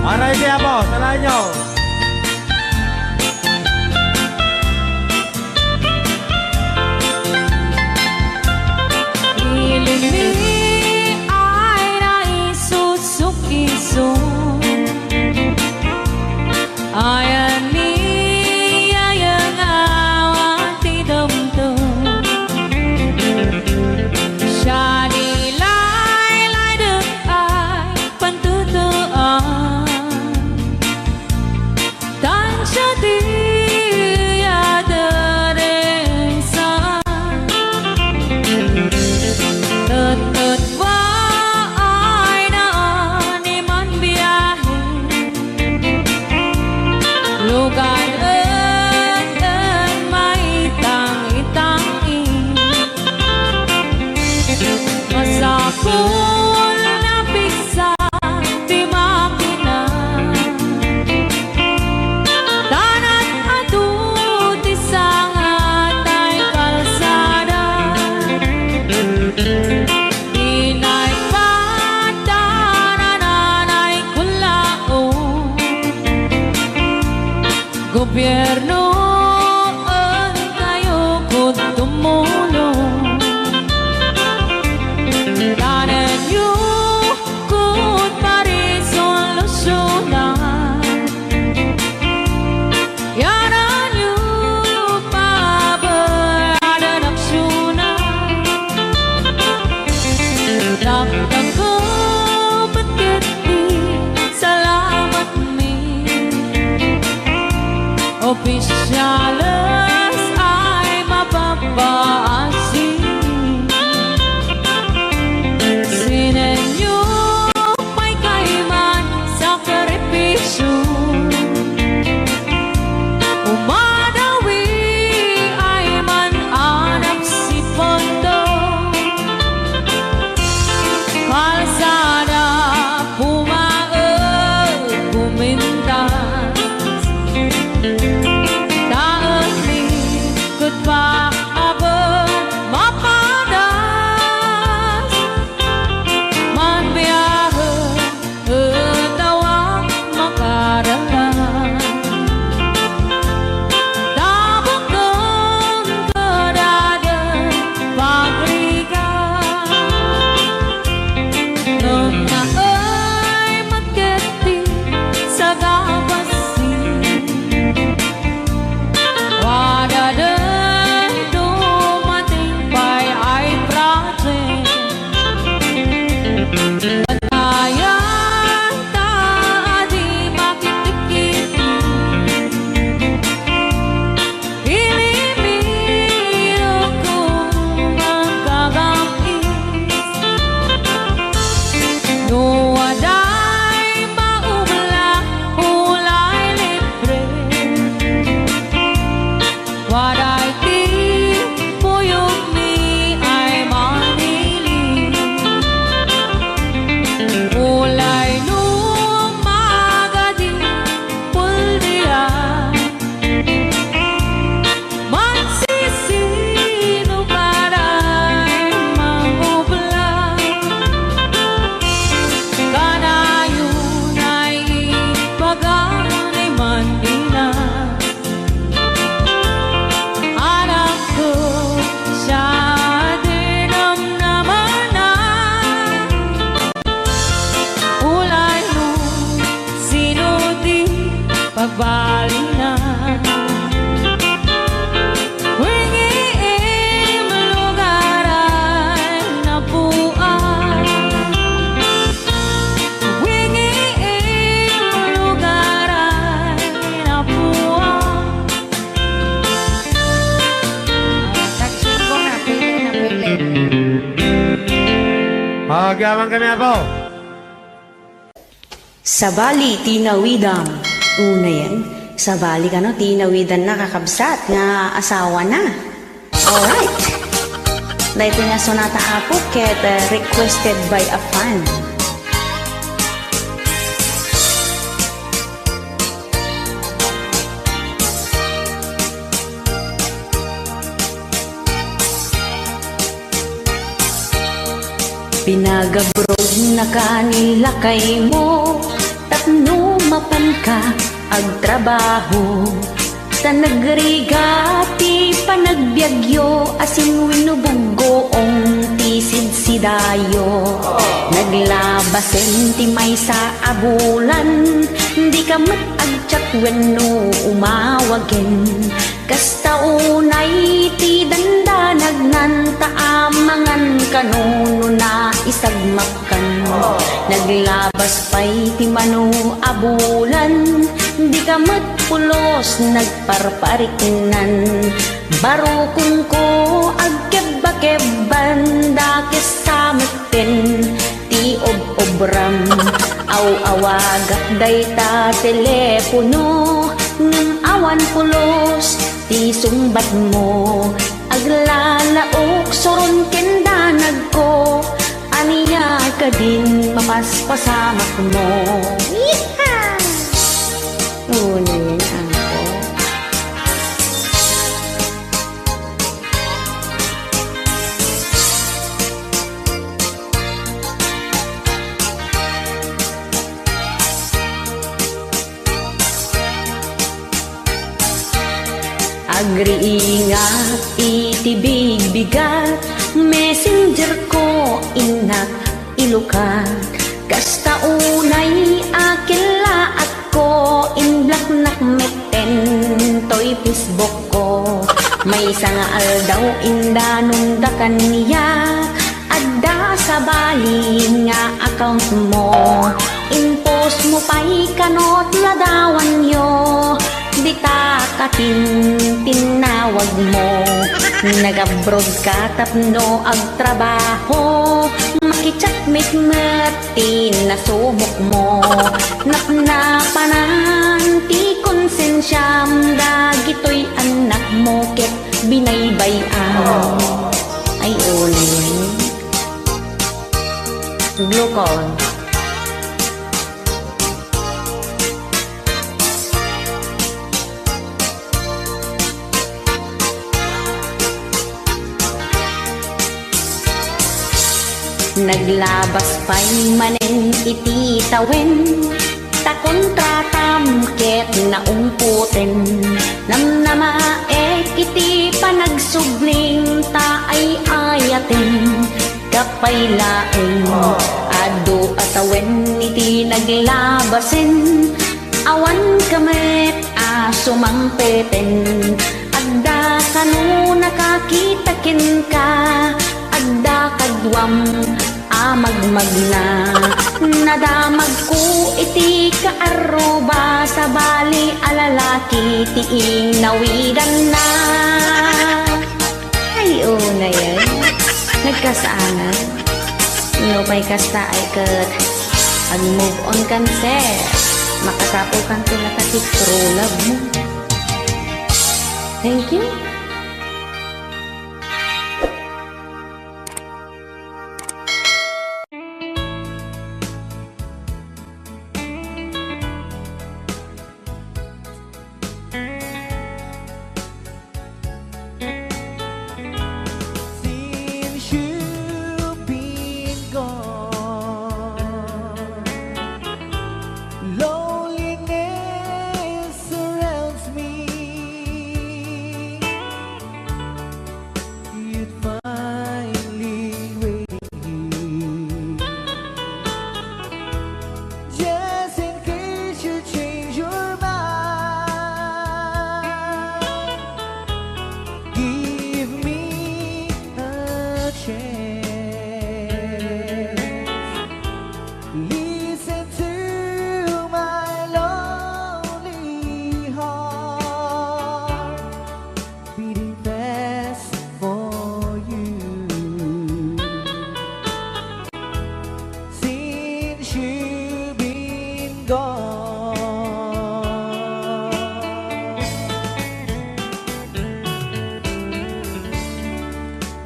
Aray siya po, salahin nyo. Piling ay naisusuk-iso. Ayan niya yung awang tidum-dum. Siya nilay-lay dun ay pantutuan. Dan siya di aderesan. Tut-tut wa ay naani man biyahe. Lugar en may tangi-tangi. Masakol na pigsa di makina. Tanat adut isang atay kalsada. Inay patananay kulao. Gobyerno ang kayo kung tumulong. Tanan nyo kung parisolusyonan. Yanan nyo pabarada ng syunan. Dagdag ko bakit di salamat mi. Opisyales ay mapapaasi. Sinenyo may kaiman sakripisyo. Umadawi ay man-anap si Pondo. Kalsada pumaag pumintas. Daan likod pa abot mapadas. Man biyahe tawag makaralan. Tabok kong kadadan pagrigan. Nung naay magketi sa gabasin. Wadadan dumating pa'y ay project. Batayan ta di makitikiti. Ilimiro kung magkagangis. Nuwaday maubla ulay libre. Waday ti puyog mi ay manili. Ulay numagadi puldian. Magsisino karay mangubla. Kanayon ay ipaganay mandina. Anak ko siya dinam naman na. Ulay mo sino di pagbali na. Wingiim lugar ay napuan. Wingiim lugar ay napuan. Tagsik ko na pili. Magaman kami po. Sabali tinawidam. Una yan. Sabali ka no, tinawidan na kakabsat nga asawa na. Alright. Dahito nga sonata apo ket requested by a fan. Pinagabrog na kanila kay mo, tapno mapan ka ag trabaho sa nagrigati panagbiagyo asin winubuggoong tisid sidayo naglabasen ti may sa abulan di ka matagtsak wenno umawagen kasta unay ti dandanagnan taamangan kanuno na isagmakkan naglabas pa'y ti mano abulan di ka matpulos nagparpariknan barukon ko agkebakebban dakes sametten ti obram awagak dayta telepono ngem awan pulos ti sumbat mo aglalaok soron kendanag ko aniya ka din mapaspasamak mo. Yeehaw! Una yan ako. Agriingat itibig bigat messenger ko inak ilukat kasta unay akila at ko inblak nakmeten toy Facebook ko may sangaal daw indanong dakan niya adda sa bali nga account mo in-post mo pa'y kanot ladawan yo di takatin tinawag mo nag-abroad ka tapno ag trabaho makitsakmit-met tinasubok mo napnapanan ti konsensyam dagito'y anak mo ket binaybayan ay ulit glukon. Naglabas pa'y manen iti tawen ta kontratam ket naumputen namnamaek iti panagsubling ta ay ayaten kapay laeng adu atawen iti naglabasen awan kamet asumangpeten adda kanu nakakitakin ka adda kadwam amagmagna nadamag ko iti kaaruba sa bali alalaki ti inawidan na ay una yan nagkasaanan lupay kasta ay ket ag move on kan sir makatapo kan tula ka ti true love mo. Thank you.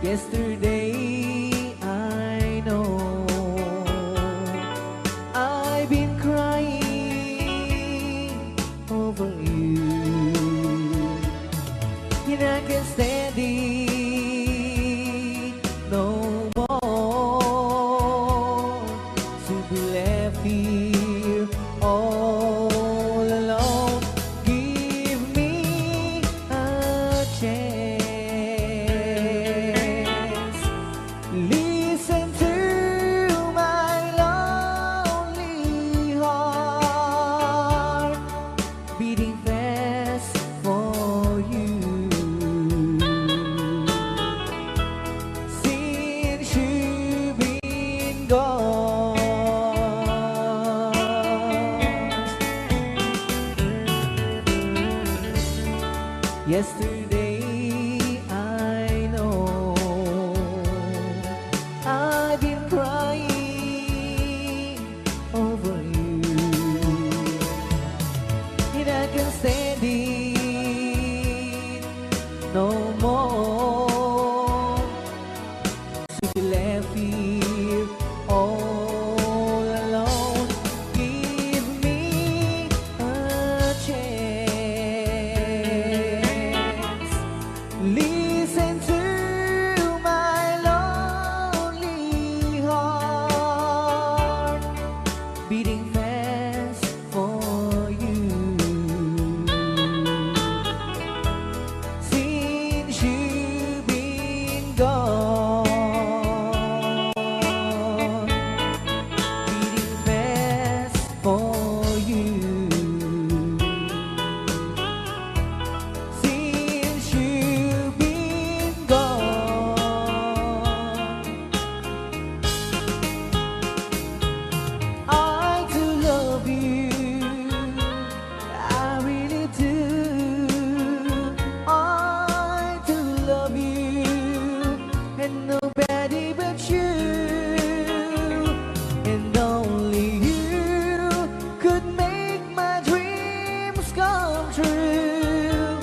Yesterday I know I've been crying over you and I can't stand it no more to be left here all Yesterday I know I've been crying over you, and I can't stand it no more. To be left here all alone, give me a chance. Listen to my lonely heart beating fast for you. Since you've been gone, beating fast for you. Since you've been gone, I do love you, I really do. I do love you, and nobody but you, and only you could make my dreams come true,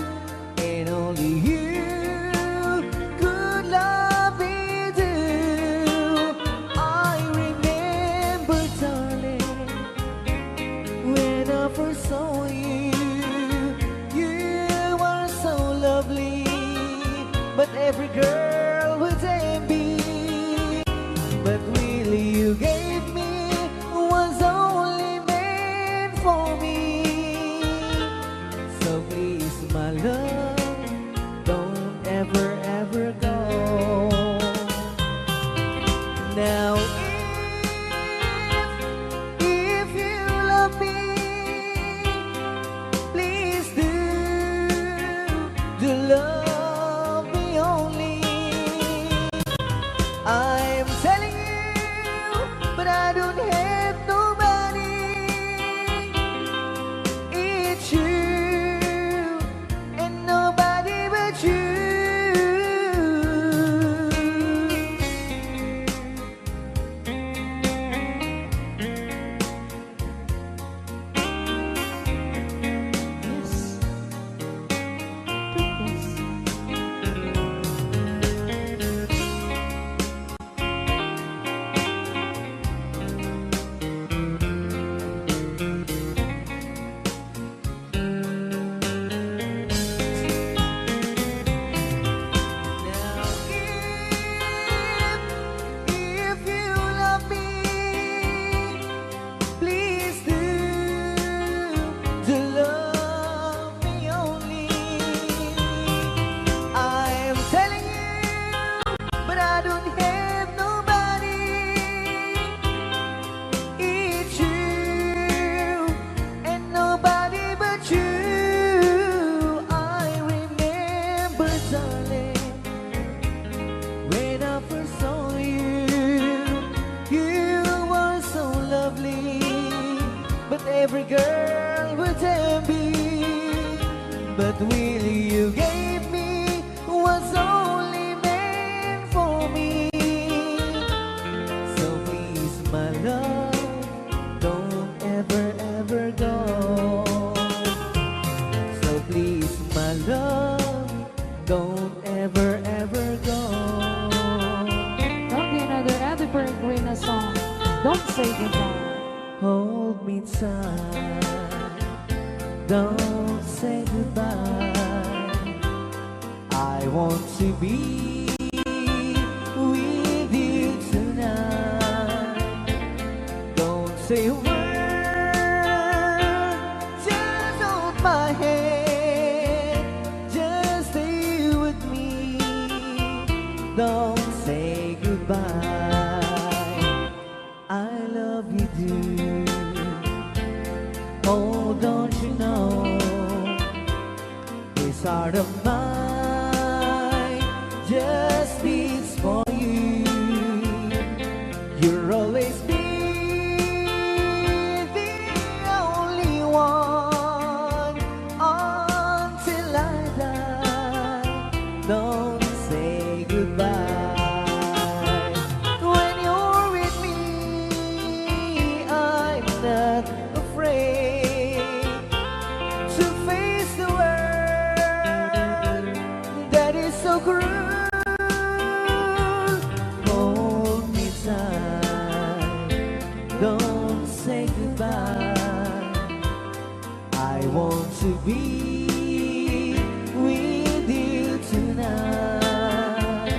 and only you could love me too. I remember, darling, when I first saw you, you were so lovely, but every girl would envy. But really you gave me was only meant for me. So please, my love, don't ever, ever go. Now if you love me, please do love me only. I'm telling you, but I don't have nobody. It's you and nobody but you. Now if you love me, please do love me only. I'm telling you, but I don't have nobody. It's you and nobody but you. I remember, darling, when I first saw you, you were so lovely, but every girl would envy. But really you gave me was only meant for me. So please, my love, don't ever, ever go. So please, my love, don't ever, ever go. Don't be another Eddie Peregrina song. Don't say goodbye. Hold me tight, don't say goodbye. I want to be with you tonight. Don't say a word, just hold my hand, just stay with me. Don't say goodbye. I love you, do. Oh, don't you know, this heart of mine just beats for you. You'll always be the only one until I die. to be with you tonight.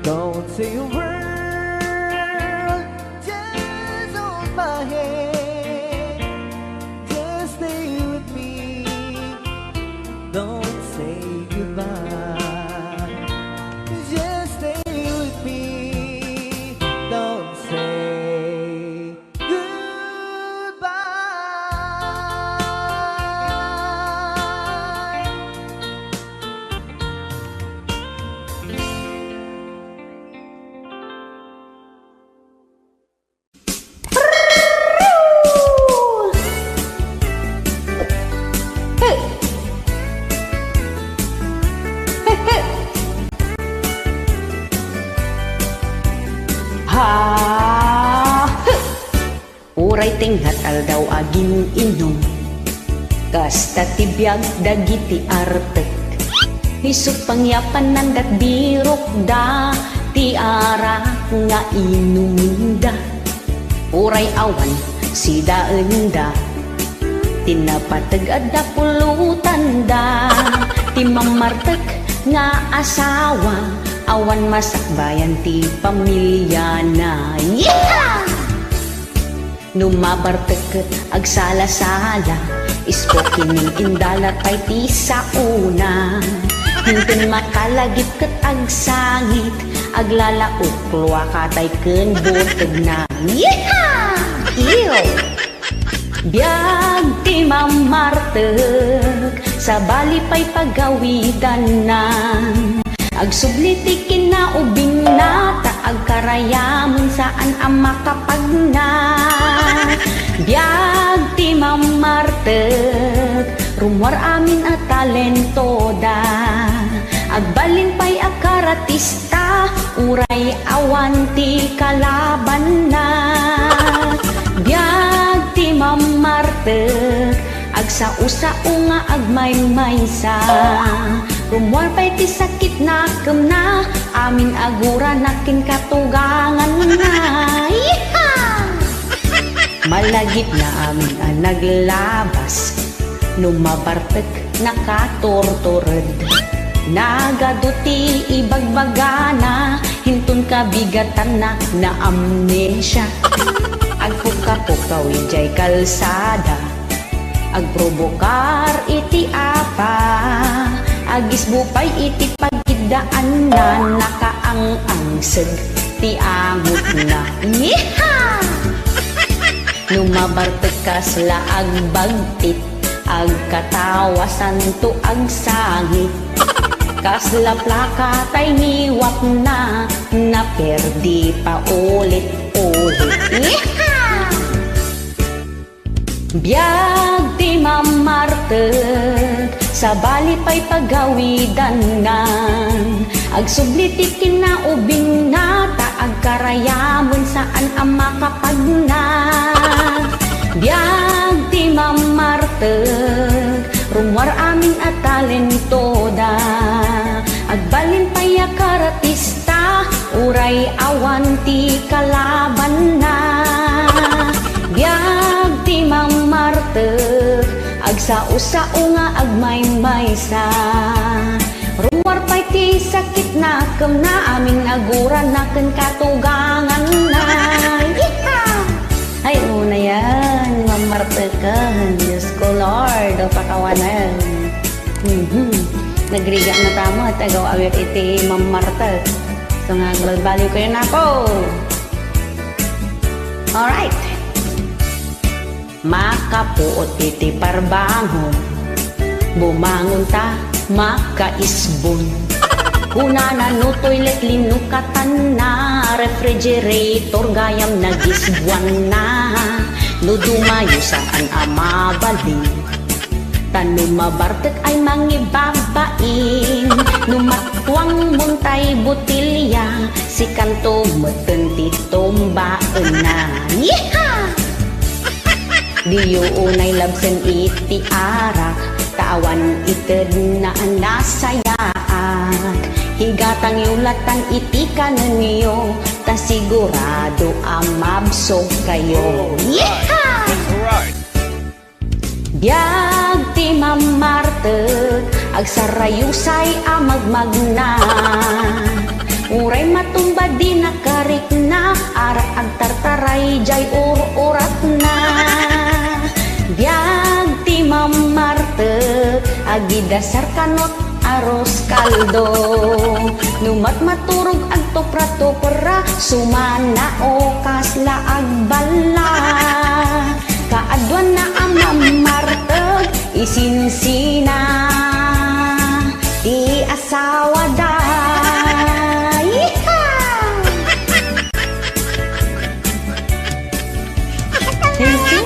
Don't say a word, just hold my hand, just stay with me. Don't say goodbye, just stay with me. Don't say goodbye. Uray tinghat aldaw agin inom, kasta tibiyag dagiti artek. Isuk pangyapan nandat birok da, ti ara nga inuminda. Uray awan si daenda, tinapatag adda pulutan da. Ti mamartek nga asawa, awan masakbayan ti pamilya na. Yeah! Numabartek agsala-sala, iskokining indala tay ti sa una. Hintun makalagip ket agsangit, aglalaok luwa katay ken buteg na. Yeeha! Iyo! Biag ti mamartek, sa bali pa'y pagawidan na. Agsubli ti kinaubing na, taag karayaman saan ang makapagna. Biag ti mamartek, rumwar amin at talento da. Agbalin pa'y akaratista, uray awan ti kalaban na. Biag ti mamartek, agsao-sao nga agmay-maysa. Rumwar pa'y ti sakit na kem na, amin agura nakin katugangan na. Yeeha! Malagip na amin ang naglabas, numabartek nakatortored. Nagaduti ibagbagana, hintun kabigatan na amnesia. Agpukapukaw ijay kalsada, agprovokar iti apa, agis bupay iti pagidaan na, nakaang-angseg ti angot na. Yeeha! Numabartek kasla agbagtit, agkatawasan to agsangit. Kasla plaka tay niwap na, naperdi pa ulit-ulit. Yeeha! Biag ti mamartek, sa bali pa'y pagawidan na. Agsubli ti kinaubing na, taag karayamon saan ang makapagna. Biag ti mamartek, rumwar amin at talento da. Agbalin pa'y akaratista, uray awan ti kalaban na. Biag ti mamartek, agsao-sao nga agmay-maysa. Rumwar pa'y ti sakit na kem na, aming aguran na ken katugangan na. Yeeha! Ay una yan, mamartekan. Diyos ko Lord, o pakawanan. Nagriga na tamo at agaw awit iti mamartek. So nga baliw kayo na po. Alright. Makapuot iti parbangon, bumangon ta makaisbon. Kuna na no toilet linukatan na, refrigerator gayam nagisbuan na. No dumayo saan amabalin, tanong mabartek ay mangibabain. Numatwang muntay butilya, si kanto matenti tombaan na. Yeeha! Diyo unay labsen iti arak, tawan ited na nasayaak. Higatang yulatan iti kanan niyo, ta sigurado amabsog kayo. Yeeha! Biag ti martet ag sarayusay amagmagna uray matumba di nakarik na ara ag tartaray jay urat na biag ti mamartet agi dasar kanot aros kaldo numat maturog ag topra-topra sumana o kasla ag bala kaadwan na ang mamartag isinsina ti asawa da thank you.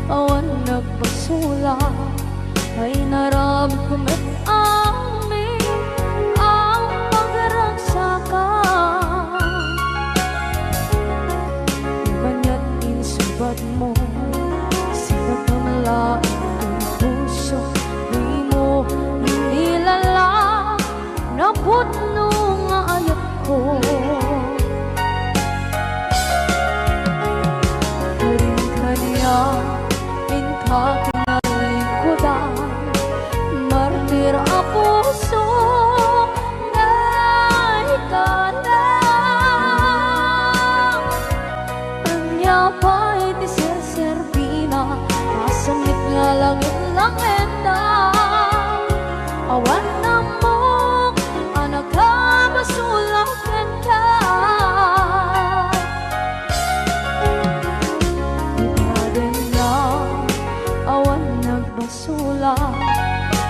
Awan nagpasula ay naramit ko met amin ang pagragsakan banya't insubat mo sinakamalain ang puso di mo inilala na putno nga ayat ko karin-kanya kinalingkudan martir a puso na ikalang anya pa'y di ser-serbina masamit nga langit lang enda awan na mo anak ka masulang enda basula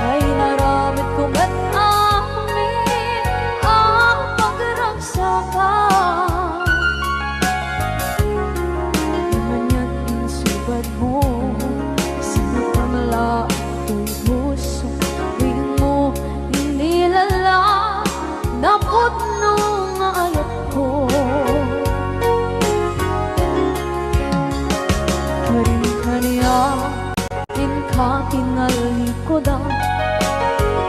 ay naramit ko met amin ang pagragsakan manya't insubad mo sinakamala ito'y puso di mo inilala na putno nga ayat ko karin-kanya katinalikodan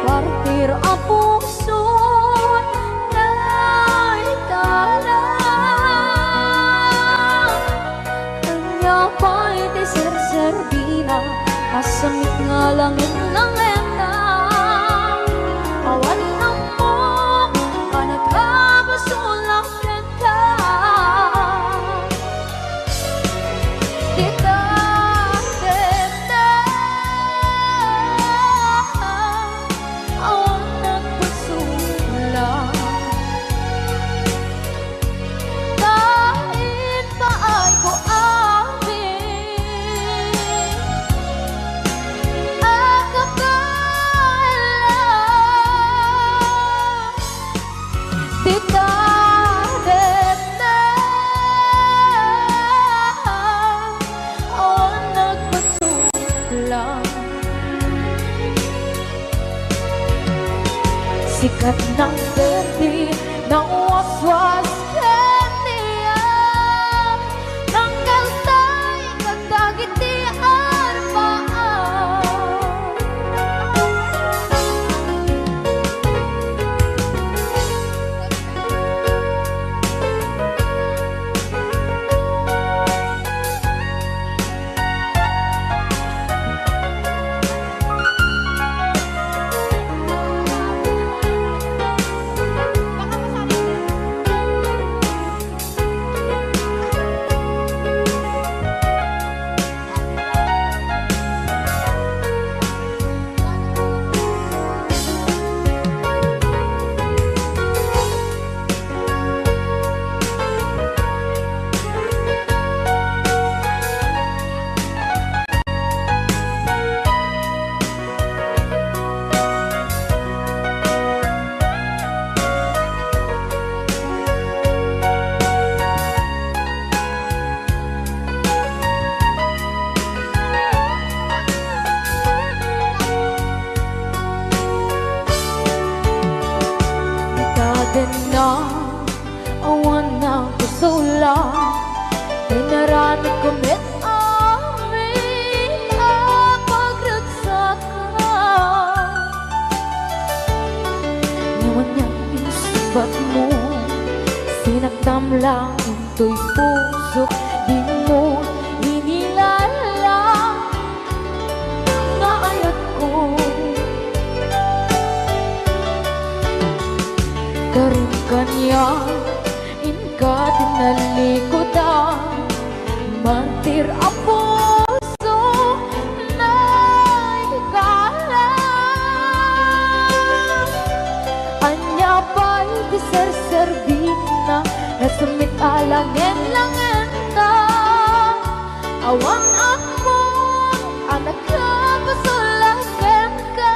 partir a puso na ikalang kanya pa'y di ser-serbina asamit nga langit lang enda awan na mo kanagkabasulang enda dita sikat ng berde ng waswas kaniya tanggal tay kagdagiti arbaan Dinarami ko met amin pagregsakan. Ngayon niyang isbat mo, sinakdam lang into'y puso. Di mo inilala nga ayat ko. Karon kanya inka tinalikodan, mantir ang puso na hikala. Anya ba'y diserservin na nasumit alangin langin na awang ako anak ka pasulakan ka.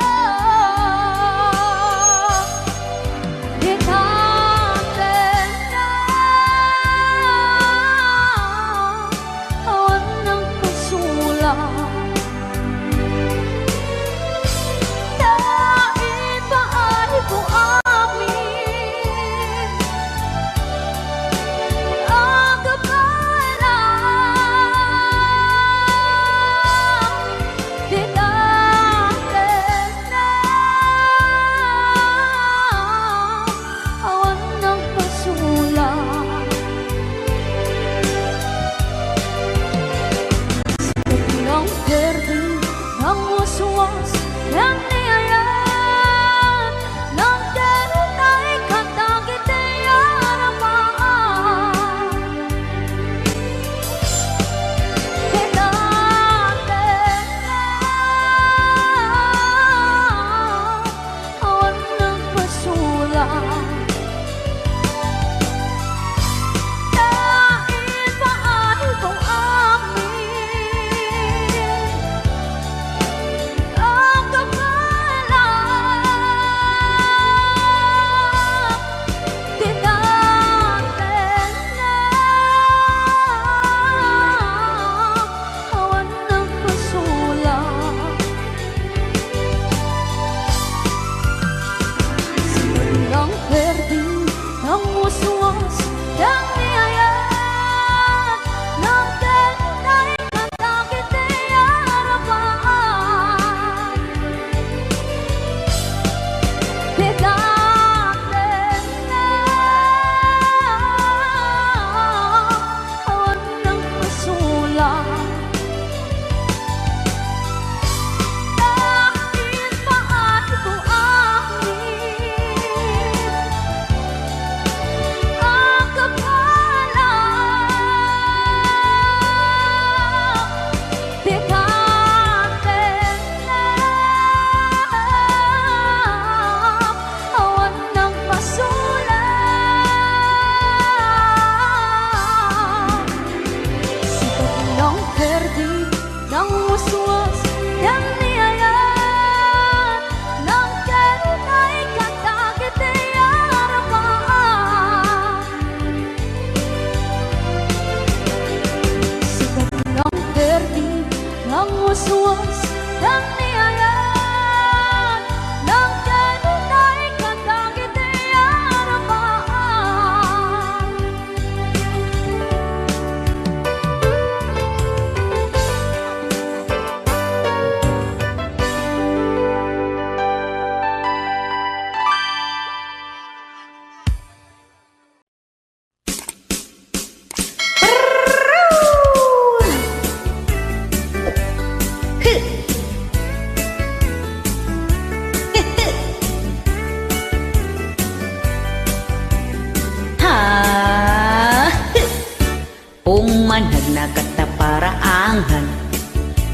Nagkataparaangan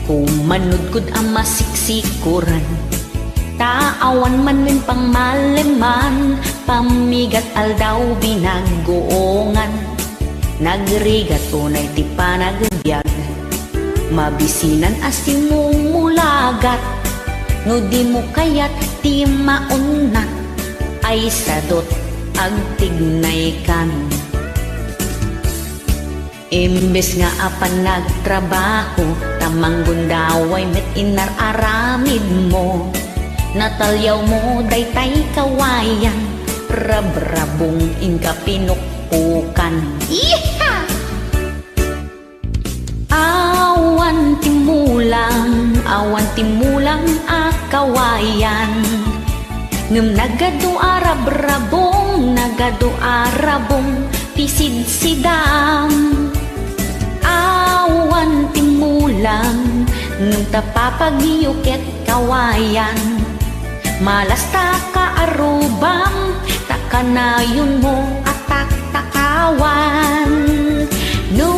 kumanudkod ang masiksikuran, taawan man min pangmaleman, pamigat aldaw binagoongan, nagrigat tunay ti panagbiag, mabisinan asin mong mulagat, no di mo kayat ti maunat, ay sadot agtignay kan. Imbes nga apan nagtrabaho, tamang gundaway met inararamid mo, natalyaw mo daytay kawayan, rabrabong inka pinukpukan. Iha! timulang, awan timulang akawayan. Ngem nagadu arabong, pisid sidam. Awan timulang, ngem tapapagiyuket kawayan. Malas taka arubang, takanayon mo atak takawan. No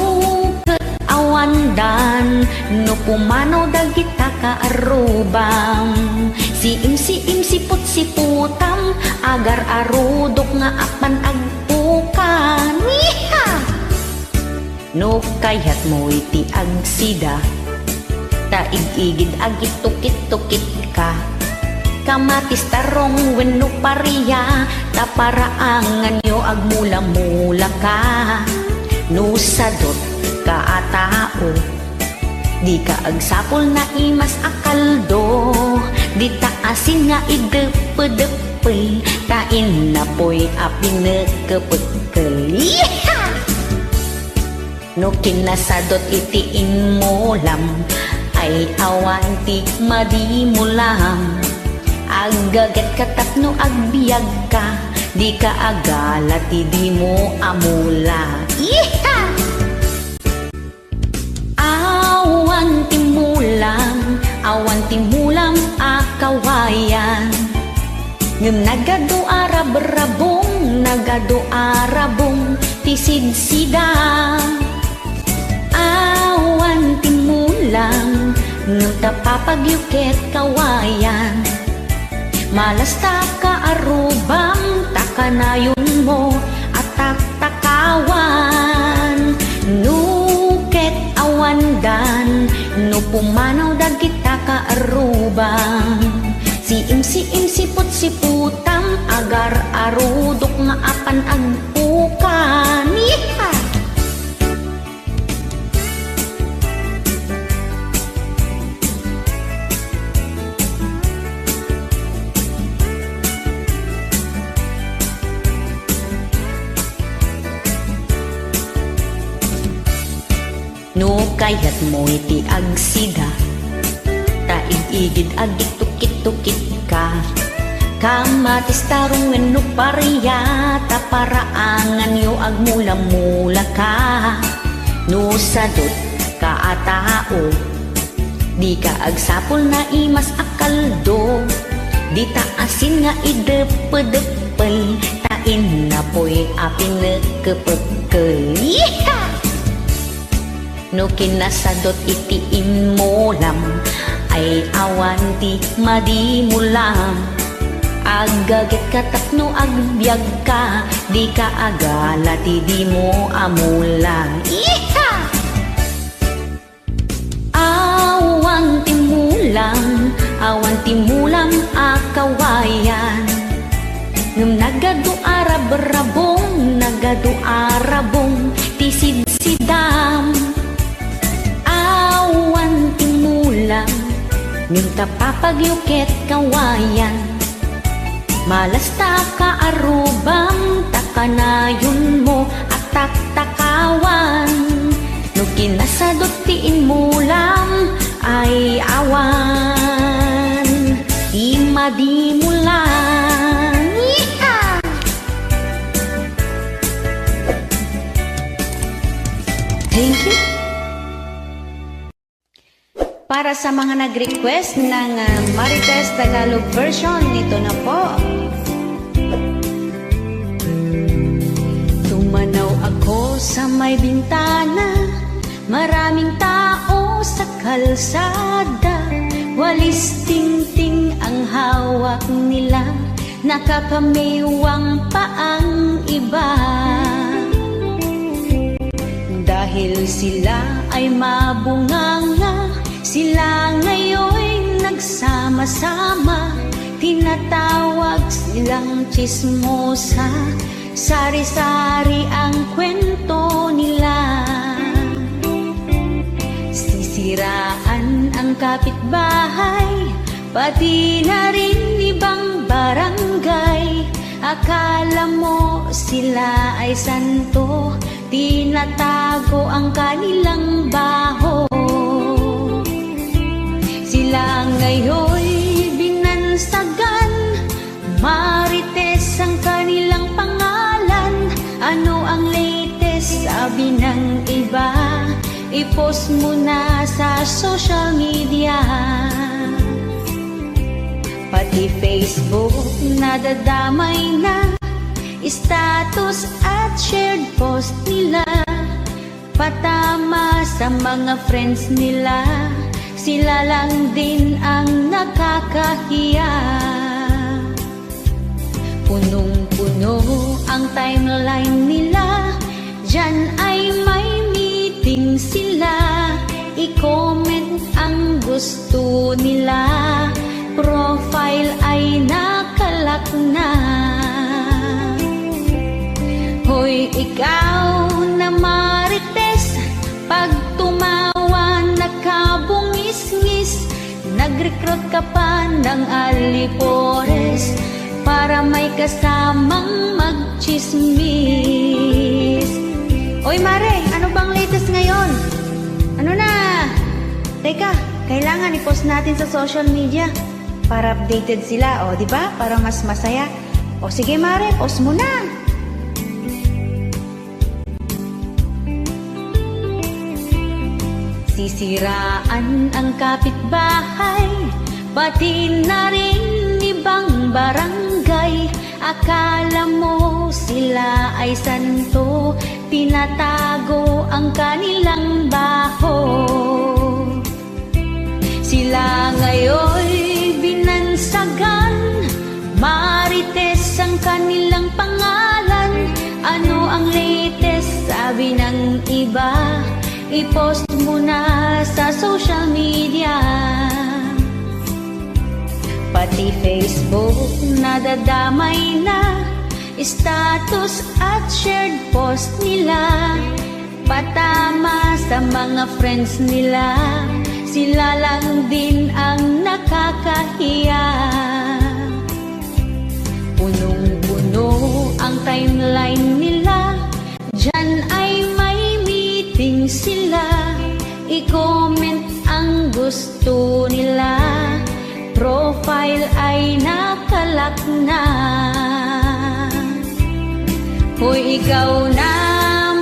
awandan, no pumanaw dagita ka arubang. Siim siput-siputam, agar arudok nga apan agpukan. Niha! No kayat mo iti agsida, taig-igid agitukit-tukit ka. Kamatis tarong wenno pariya, taparaangan yo agmula-mula ka. No sadot ka atao, di ka agsapol na imas akaldo. Di taasin nga idepedepel, tain na po'y apinekepekkel. No kinasadot itiin mo lam, ay awanti madimulam. Agagat katapno agbiag ka, di ka agala ti di mo amula. Awan timulang akawayan. Ngem nagadu arabong, tisid sidang. Awan timulang, ngem tapapagyuket kawayan. Malas taka arubang, takanayon mo atak takawan. Nuket awandan, no pumanaw dagita ka arubang. Siim siput-siputam, agar arudok nga apan agpukan. Yeeha! No kayat mo iti agsida, taig-igid agitukit-tukit ka. Kamatis tarong wenno pariya, taparaangan yo agmula-mula ka. No sadot ka atao, di ka agsapol na imas akaldo. Di taasin nga idepedepel, tain na po'y apinekepekkel. Yeeha! No kinasadot itiin mo lam, ay awanti madimulam. Agaget katapno agbiag ka, di ka agala ti di mo amula. Iha! Awan timulang akawayan. Ngem nagadu arabong, tisid sidam. Awan timulang, ngem tapapagyuket kawayan. Malas taka arubang, takanayon mo atak takawan. No kinasadot tiin mo lang, ay awan di madimulan. Yeeha! Thank you. Para sa mga nag-request ng Marites Tagalog version, nito na po. Tumanaw ako sa may bintana, maraming tao sa kalsada. Walis tingting ang hawak nila, nakakamiwang pa ang iba. Dahil sila ay mabunganga, sila ngayon nagsama-sama. Tinatawag silang chismosa, sari-sari ang kwento nila. Sisiraan ang kapitbahay, pati na rin ibang barangay. Akala mo sila ay santo, tinatago ang kanilang baho. i-post mo na sa social media. Pati Facebook nadadamay na, status at shared post nila, patama sa mga friends nila, sila lang din ang nakakahiya. Punong-puno ang timeline nila, dyan ay may meeting sila, i-comment ang gusto nila, profile ay nakalak na. Hoy, ikaw na marites, pag tumawa nakabungis-ngis, nag-recruit ka pa ng alipores para may kasamang magchismis. Oy Mare, ano bang latest ngayon? Ano na? Teka, kailangan i-post natin sa social media para updated sila, o di ba? Para mas masaya. O sige Mare, post mo na. Sisiraan ang kapitbahay, pati na rin ibang barangay. Akala mo sila ay santo, tinatago ang kanilang baho. Sila ngayon binansagan, marites ang kanilang pangalan. Ano ang latest, sabi ng iba, i-post mo na sa social media. Pati Facebook nadadamay na, status at shared post nila, patama sa mga friends nila, sila lang din ang nakakahiya. Punong-puno ang timeline nila, dyan ay may meeting sila, i-comment ang gusto nila, profile ay nakalak na. Hoy, ikaw na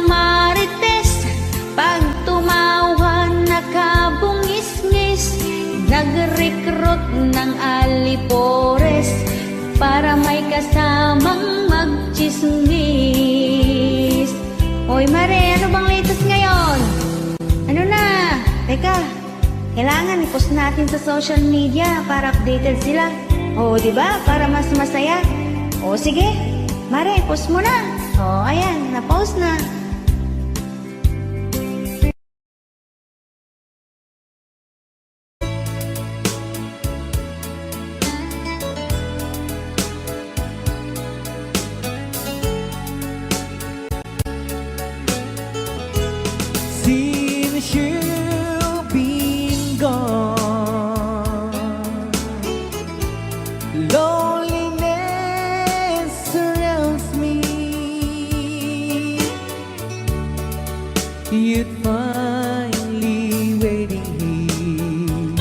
marites, pag tumawa nakabungis-ngis, nag-recruit ng alipores para may kasamang magchismis. Hoy Mare, ano bang latest ngayon? Ano na? Teka, kailangan i-post natin sa social media para updated sila. O, di ba? Para mas masaya. O, sige. Mare, post mo na. O, ayan. Na-post na. Since you've been gone, loneliness surrounds me. You'd finally waiting here,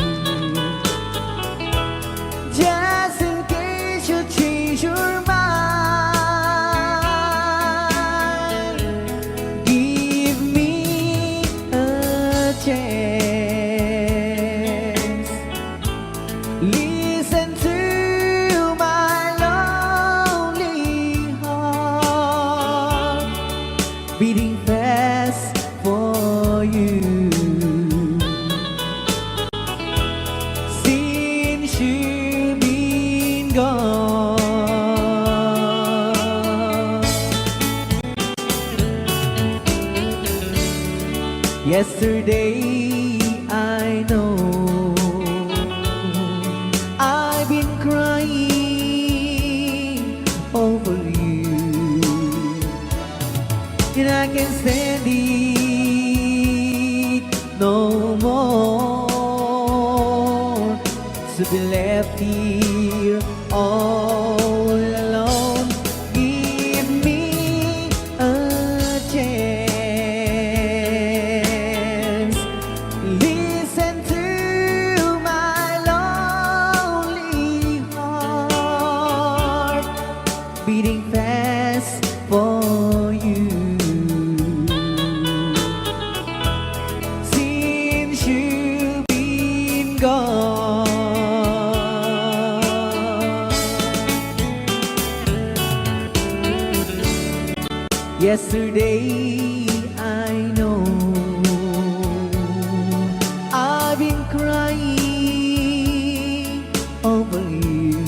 just in case you change your mind. Give me a chance. Listen to my lonely heart, beating fast for you. Since you've been gone, yesterday I know I've been crying over you, and I can't stand it no more to be left here all alone. Give me a chance. Listen to my lonely heart, beating fast for you. Yesterday I know I've been crying over you,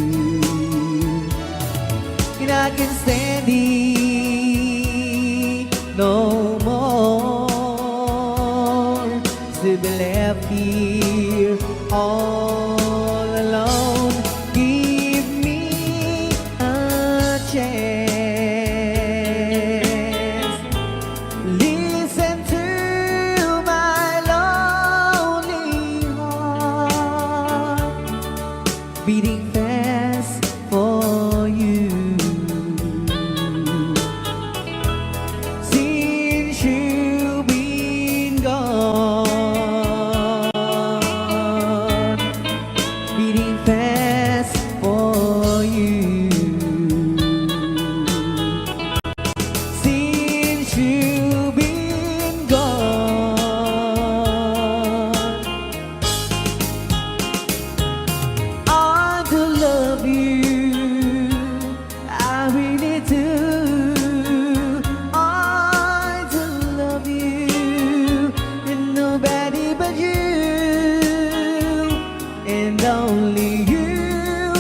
and I can stand it no more to be left here all alone. Give me a chance. Listen to my lonely heart beating fast for you. Since you've been gone, beating fast for you. Since you've been gone, I do love you, I really do. I do love you, and nobody but you, and only you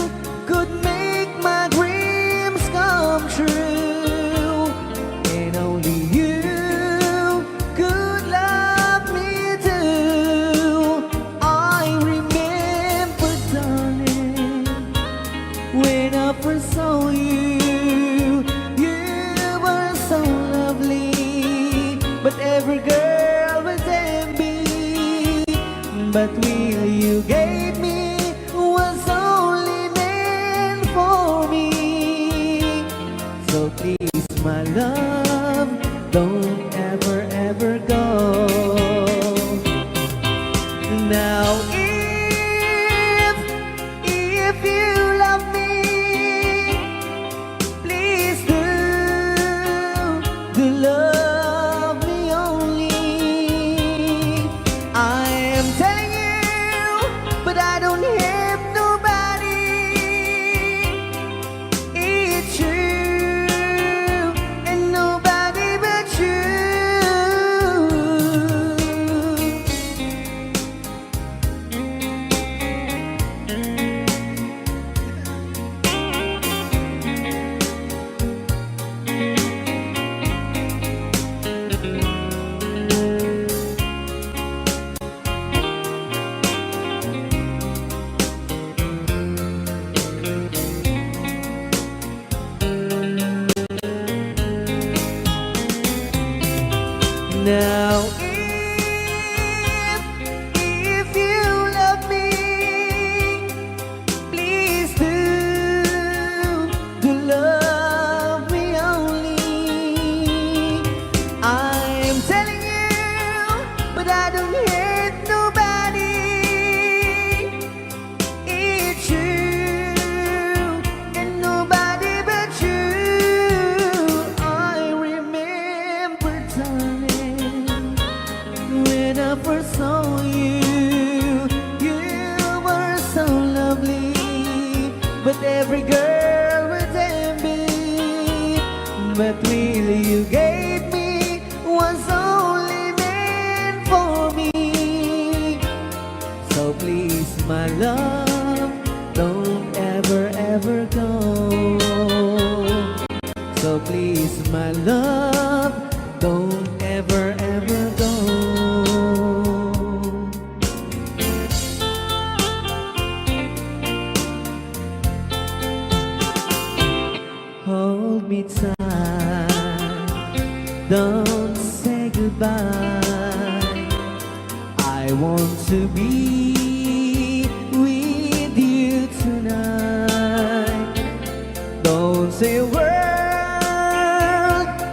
could make my dreams come true, and only you could love me too. I remember, darling, when I first saw you, you were so lovely, but every girl was envy. But will you gave me was only meant for me. So please, my love, don't ever, ever go. Now if you love me, please do love me only. I am telling you, but I don't have nobody. It's you and nobody but you. Now if you love me, please do love me only. I'm telling you, but I don't hate nobody. It's you and nobody but you. I remember, darling, when I first saw you, you were so lovely, but every girl was envy. But really you gave me was only meant for me. So please, my love, don't ever, ever go. So please, my love, don't ever, ever go. Hold me tight, don't say goodbye. I want to be with you tonight. Don't say a word,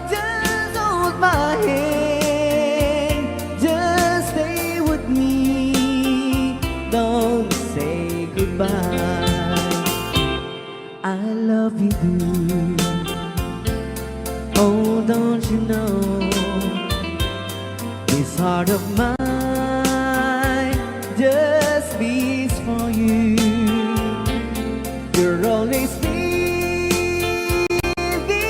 just hold my hand, just stay with me. Don't say goodbye. I love you, dude. Oh, don't you know, this heart of mine just beats for you. You're always be the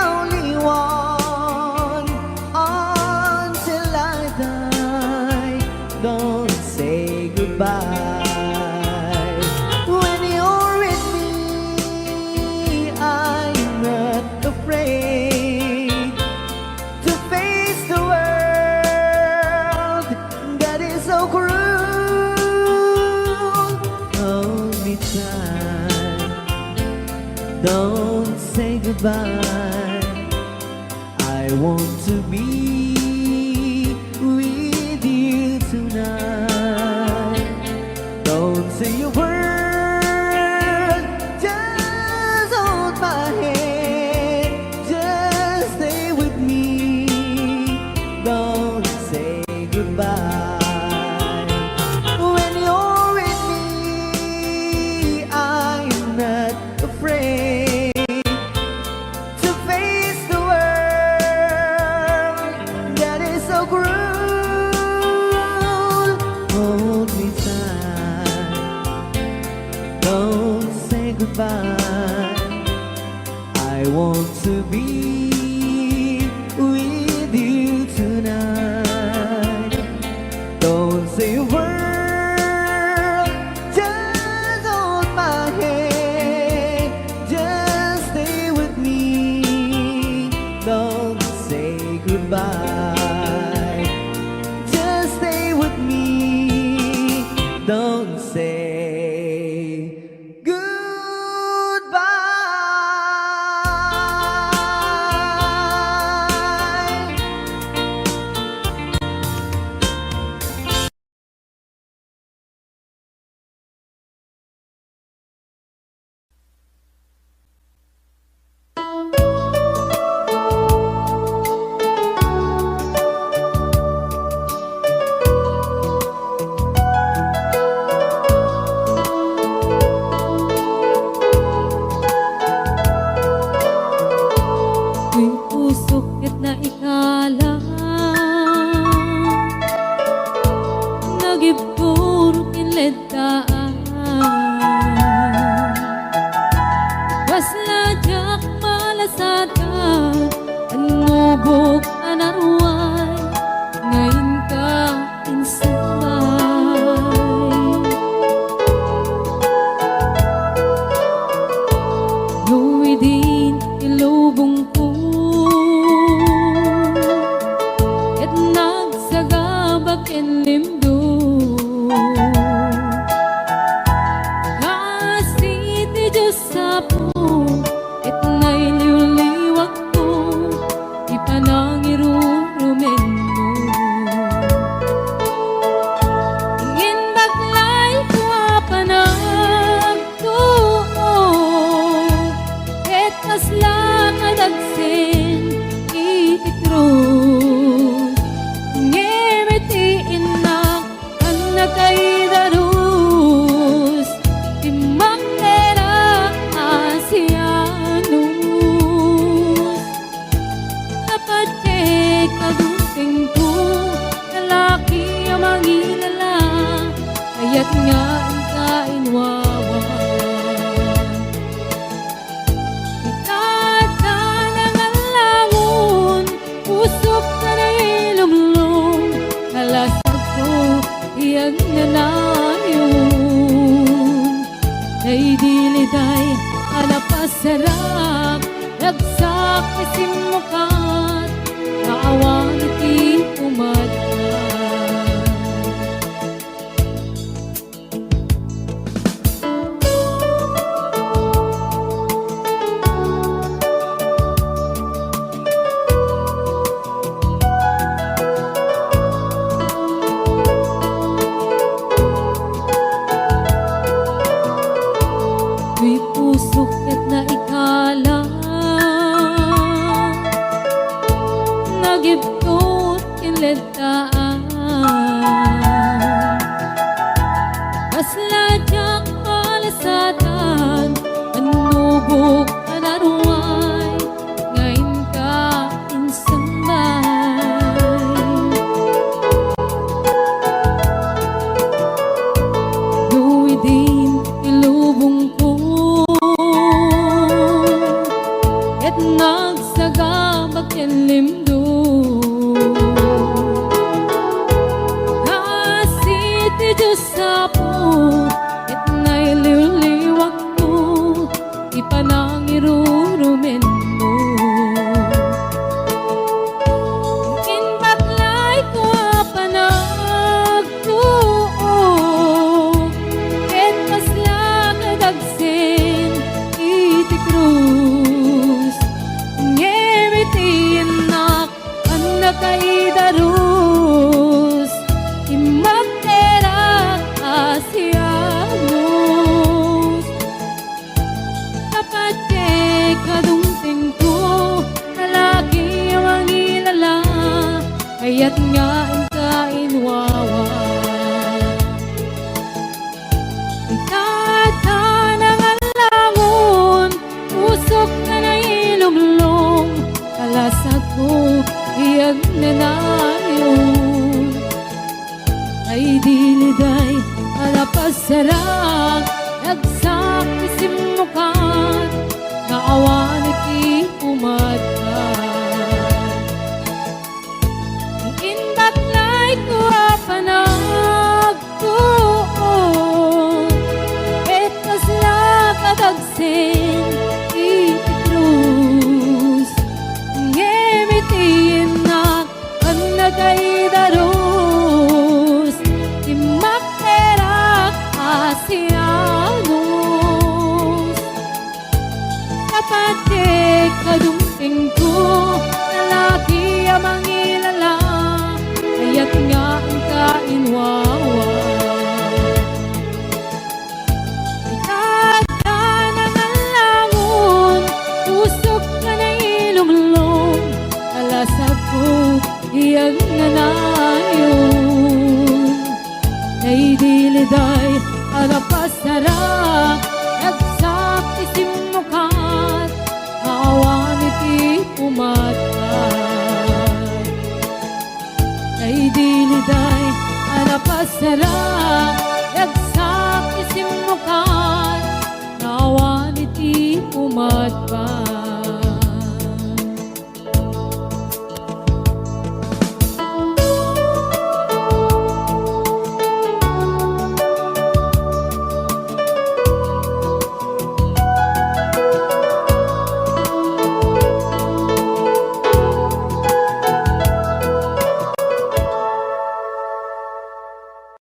only one. goodbye. When you're with me, I'm not afraid to face the world that is so cruel. Hold me tight, don't say goodbye. I want to be with you tonight. Don't say a word, just hold my hand, just stay with me. Don't say goodbye. When you're with me, I'm not afraid to face the world that is so cruel. Hold me tight, don't say goodbye. I want to be with you tonight. Don't say a word, just hold my hand, just stay with me. Don't say goodbye, just stay with me. Don't say goodbye. Tuwing pusok na ikala Nagiburo kinledaan Wasla jak malasada Anubog anaruay Ngayon ka insabay Luwidin ilubong ko At nagsagabak enlimdo Kasi ti Diyos sa po At nailiwliwag ko Ipanangirurumen mo Ingin baglay ko apanag tuo Et kasla kadagsen itikrus Ngemetiin na ang nakaidarus Timangera asianus Napatsyek kaguting ko Lalaki ang mangilala Kaya't nga ang kainwawa Itatan ang alangon, pusok ka na ilumlong, kalasag ko, iyag na nayon. Kay diliday, alapasarap, nagsak isimukat, kaawang iti umadkan. Tuy pusok at naikala Nagibtot kinleta ay diliday alapasarang nagsak isimukan na awan iti umatkan inbat lay ko panagtuon etas na kadagsin iti krus ngemitiin na kan nagay daros imakterak asianos kapatid kadungting ko lalaki amang ilala kaya't nga ang kainwawa ikata ng alangon tusok ka na ilunglong alasag ko iyag nanayon ay diliday alapasara nagsak isimukat awan iti umatkan ay diliday alapasara nagsak isimukat awan iti umatkan.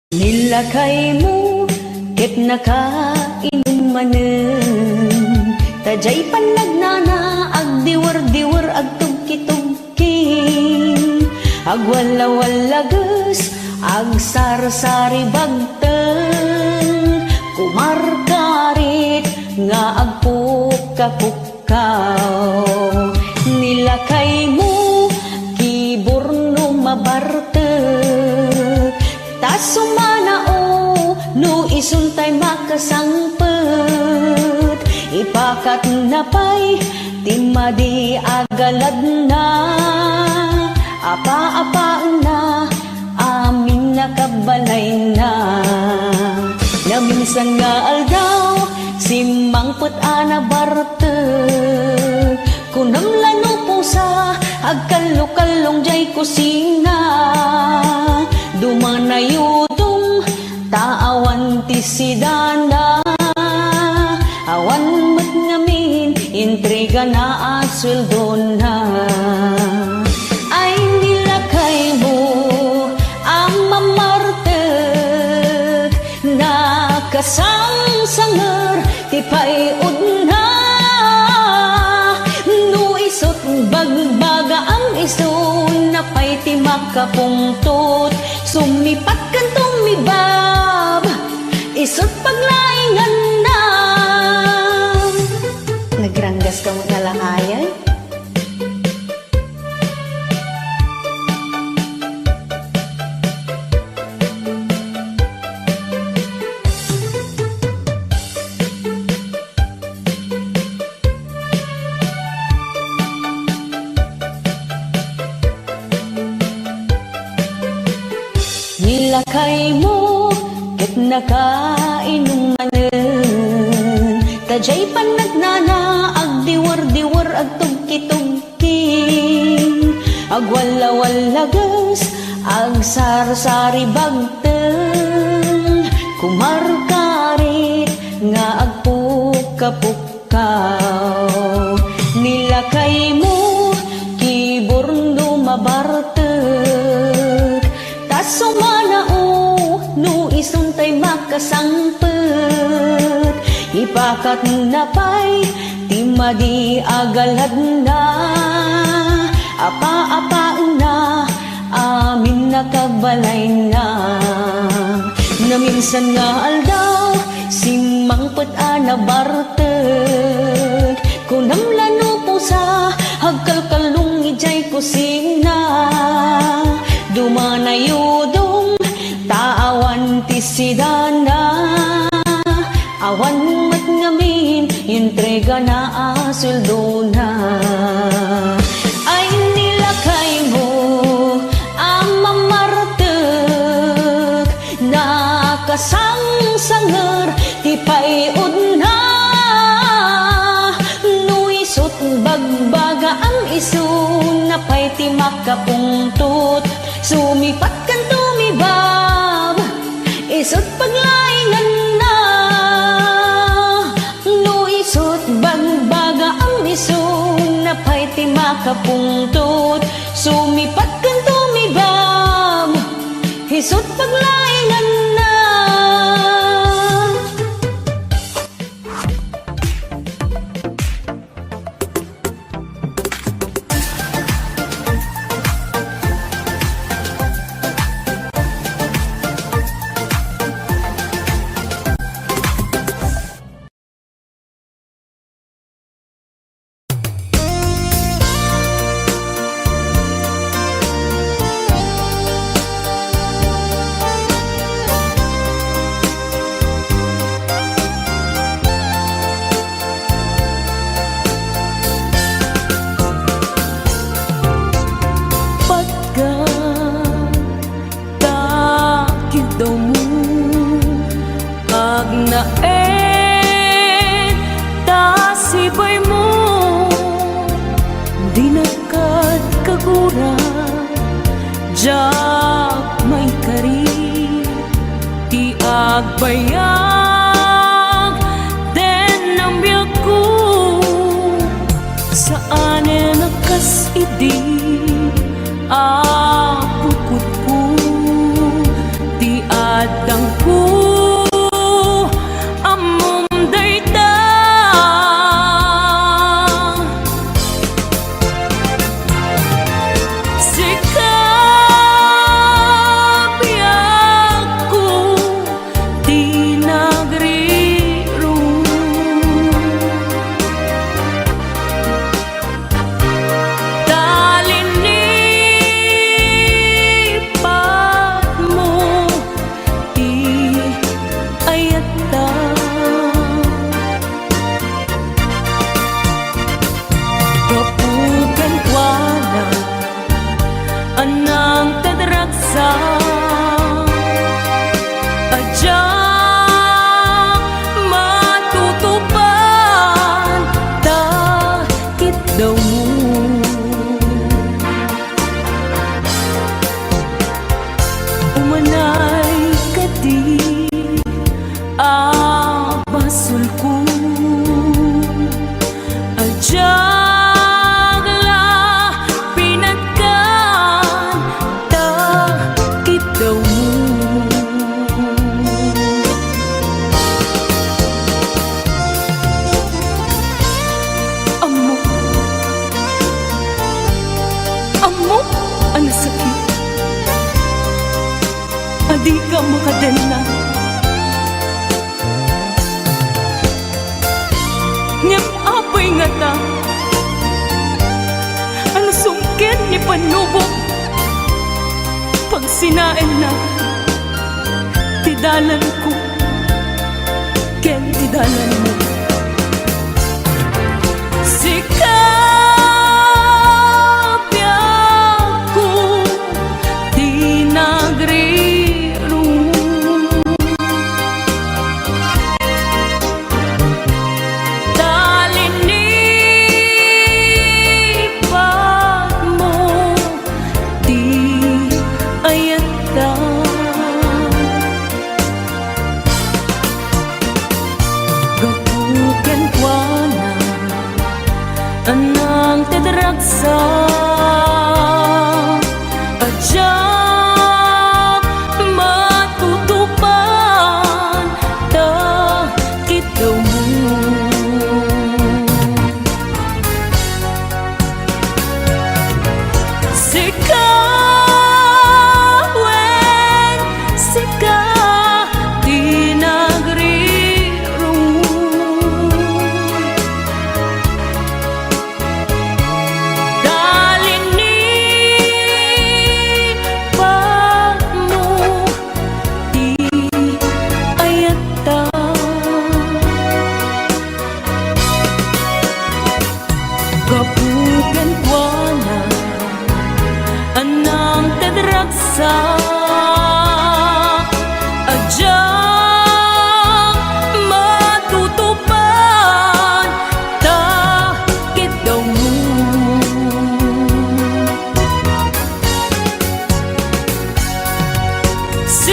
Nilakay mo, ket nakainom manen tajay panagnana, agdiwar-diwar, agtugki-tugki agwala-walagas, agsar-sari bagten kumarkarit, nga agpukka-pukkaw nilakay mo, kiburno mabartek tasumanao, no isuntay makasangpet ipakat na pa'y timadi agalad na apa-apaan na amin nakabalay na naminsan nga aldaw simangpet ana bartek kunam lano pusa agkallo-kallong jay kusina dumanayutong taawan ti sidana awan met ngamin intriga na at sweldo na ay nilakay mo ang mamartek nakasangsanger ti payod na no isot bagbaga ang iso na pay ti makapungtot sumipat kan tumibab isot paglaingan na nagranggas ka mo nalangayan nilakay mo, ket nakainom manen tajay panagnana, agdiwar-diwar, agtugki-tugki agwala-walagas, agsar-sari bagten kumarkarit, nga agpukka-pukkaw nilakay mo, kiburno mabartek sumanao, no isuntay makasangpet ipakat na pa'y timadi agalad na apa-apaan na amin nakabalay na naminsan nga aldaw simangpet ana bartek kunam lano pusa agkalkalong ijay kusina dumanayudong taawan ti sidana awan mat ngamin intriga na asweldo na ay nilakay mo ang mamartek sang sanger ti paiod na. No isot bagbaga ang isu napay ti makapungtot. Sumipat kan tumibab isot paglaingan na. No isot bagbaga ang isu napay ti makapungtot. Sumipat kan tumibab isot paglaingan na. Agnaen tasibay mo di nakat kagura jak may kari ti agbayag den ang biyak ko saan nakas idi apukot ko ti adang ko. Anang tadraksa adyak matutupan takit daw mo. Umanay kadi basul ko adyak ang sakit. Adi ka makadena. Ngem apay nga ta. Ano sungkin ni panubok. Pag sinain na, tidalan ko. Ken tidalan mo. Sikap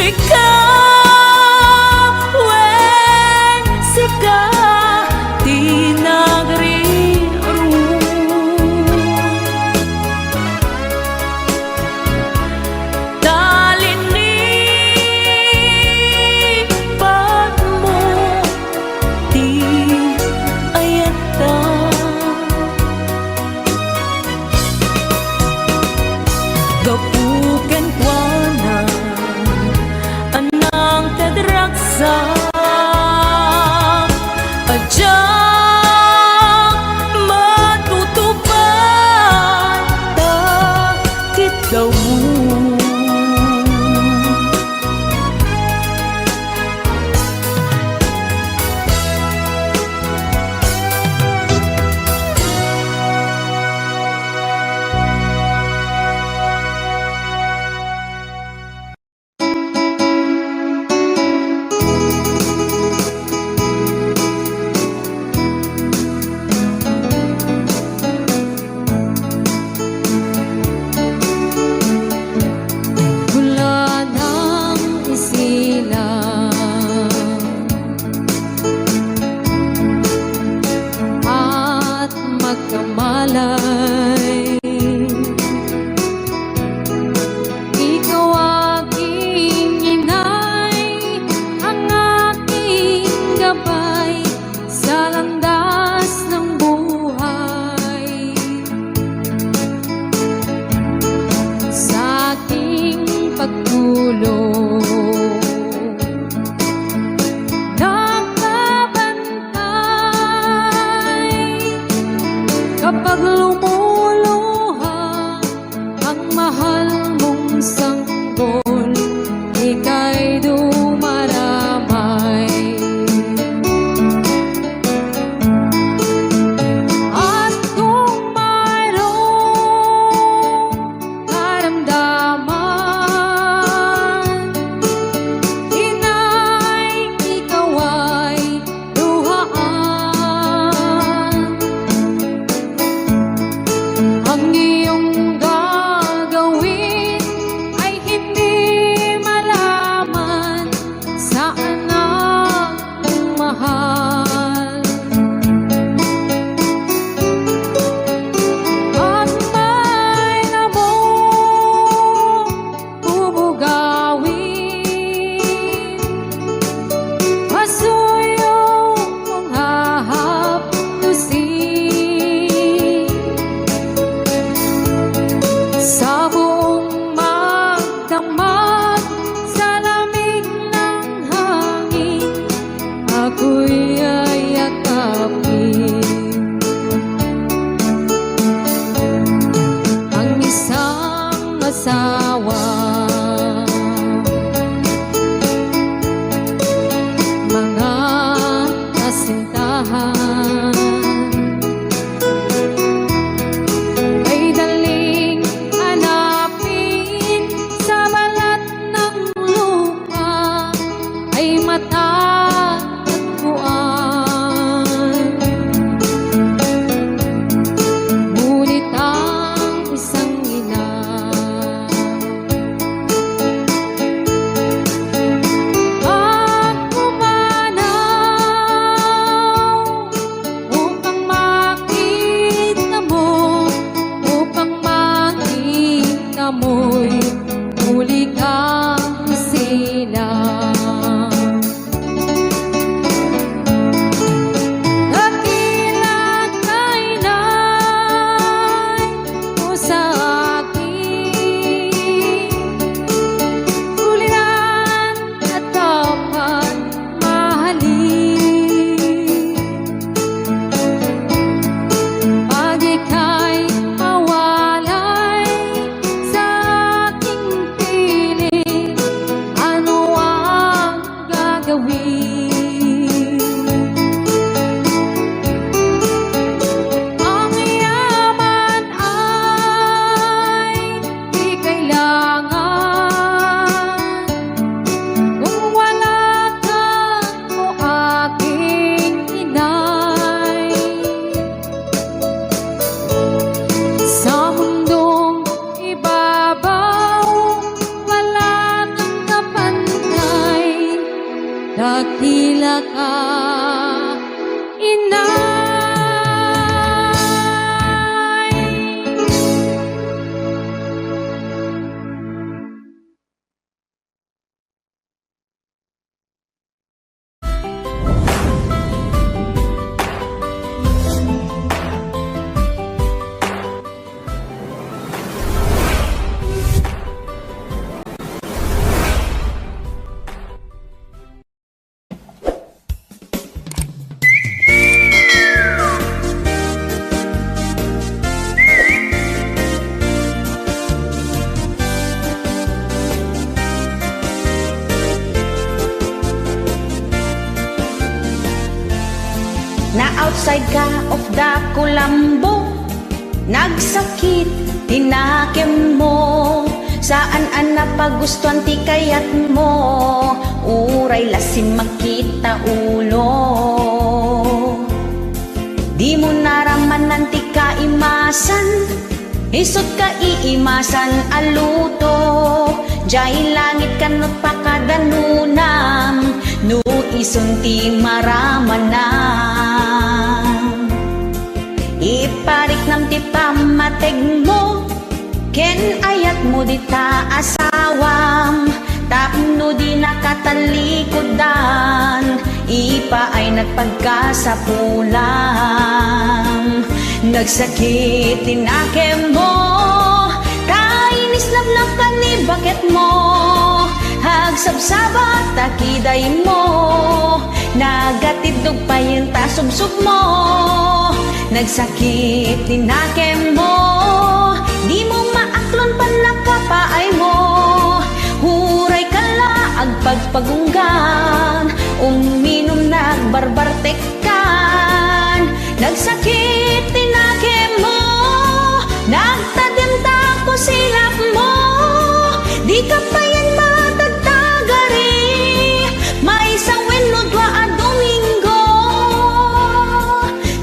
Sika, wen sika, tinagriru. Talini pagmo ti ayata. Gapuken kuana ana dakila ka inay. Na outside ka of the kulambo, nagsakit tinakim mo, saan an napagustuhan ti kayat mo, uray lasin makita ulo. Di mo naramanan ti kaimasan, isot ka iimasan aluto, jay langit kanot pakadanunam, no ison ti maramanam. Iparik nam ti pamateg mo, ken ayat mo di ta asawam, tapno di nakatalikodan, ipa ay nagpagkasapulang. Nagsakit tinakem mo, kainis lablab ka ni bakit mo, hagsabsabat takiday mo, nagatidog pa yung tasubsub mo. Nagsakit tinakem mo, di mo maaklon pa nakapaay mo, huray kala agpagpagunggan, uminom nagbarbartekan. Nagsakit tinakem mo, nagtadimta ko silap mo, di ka pa yan matagtagari, may isang wenodwa a Domingo.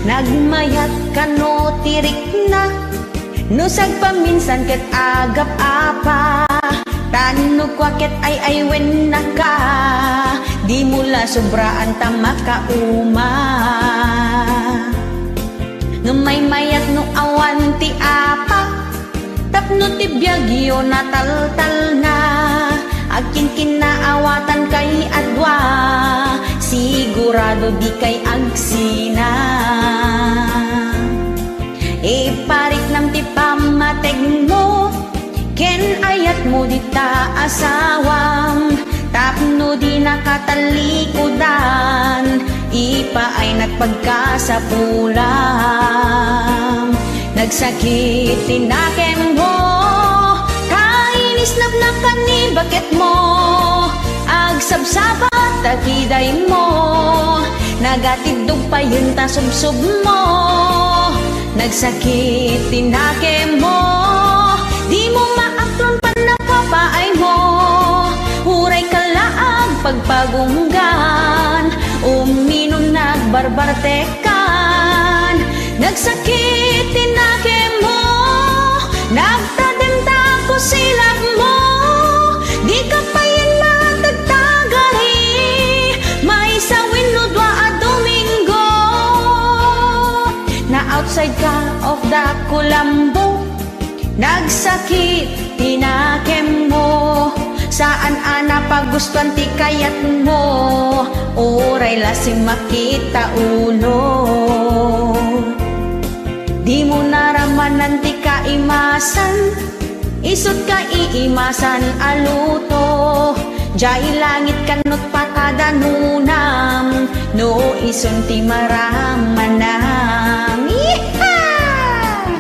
Nagmayat ka no tirik na, no sagpaminsan ket agap apa, tanog kwa ket ay wen na ka, di mula sobraan ta makauma. No may mayat no awan ti apa, tapno ti biyagyo na taltal na, akin kinaawatan kay adwa, sigurado di kay agsina. Iparik nam ti pamateg mo, ken ayat mo di ta asawam, tapno di nakatalikodan, ipa ay nagpagkasapulang. Nagsakit tinakem mo, kainis nabnakan ni bakit mo, agsabsabat takiday mo, nagatidog pa yun tasubsub mo. Nagsakit tinakem mo, di mo maaklon pa nakapaay mo, huray kalaag pagpagunggan, uminom nagbarbartekan. Nagsakit tinakem mo, nagtadimta ko silap mo, di ka pa yan matagtagari, may sawin no dwa a Domingo. Na outside ka of the kulambo, nagsakit tinakem mo, saan ana pagustuhan ti kayat mo, oray lasing makita ulo. Di mo naramanan ti kaimasan, isot ka iimasan aluto, jay langit kanot pakadanunam, no ison ti maramanam. Yeehaw!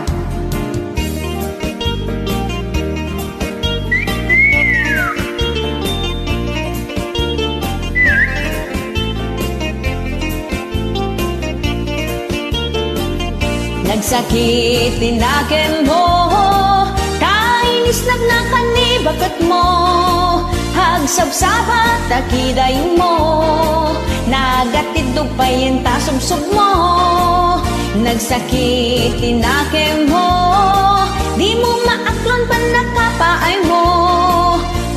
Nagsakit tinakem mo, kainis nagnakan ni bakit mo, hagsabsabat takiday mo, nagatidog pa yung tasubsub mo. Nagsakit tinakem mo, di mo maaklon pa nakapaay mo,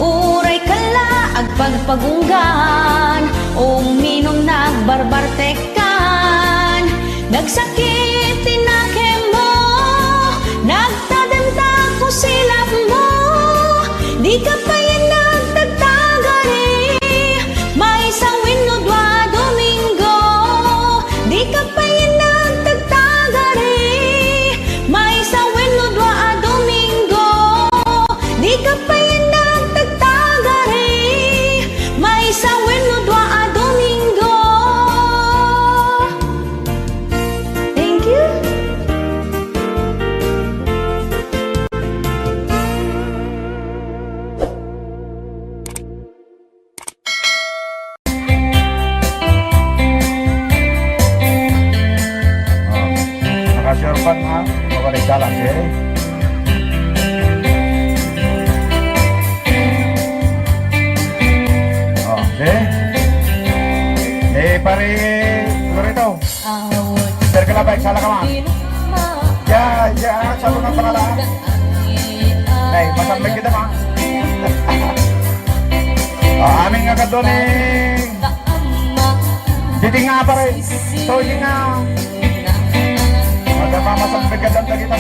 uray kala agpa pagpagunggan, uminom nagbarbartekan, nagsakit tinakem mo, nagtadanta ko silap mo, di ka pa yan nagtagtagari, may sawin no dwa Domingo, di ka pa yan nagtagtagari, may sawin no dwa Domingo, di ka pa yan nagtagtagari, may sawin no dwa Domingo. Thank you. Makasih Orban ha, kepada jalan ya. Oke. Pare Lorito. Terkala baik salah kamu. Ya, satu nang penala. Nay, pasang baik kita mah. Amin ngagad doon eh. Jadi nga pare. So nga. Ada mama sampai kadang kita.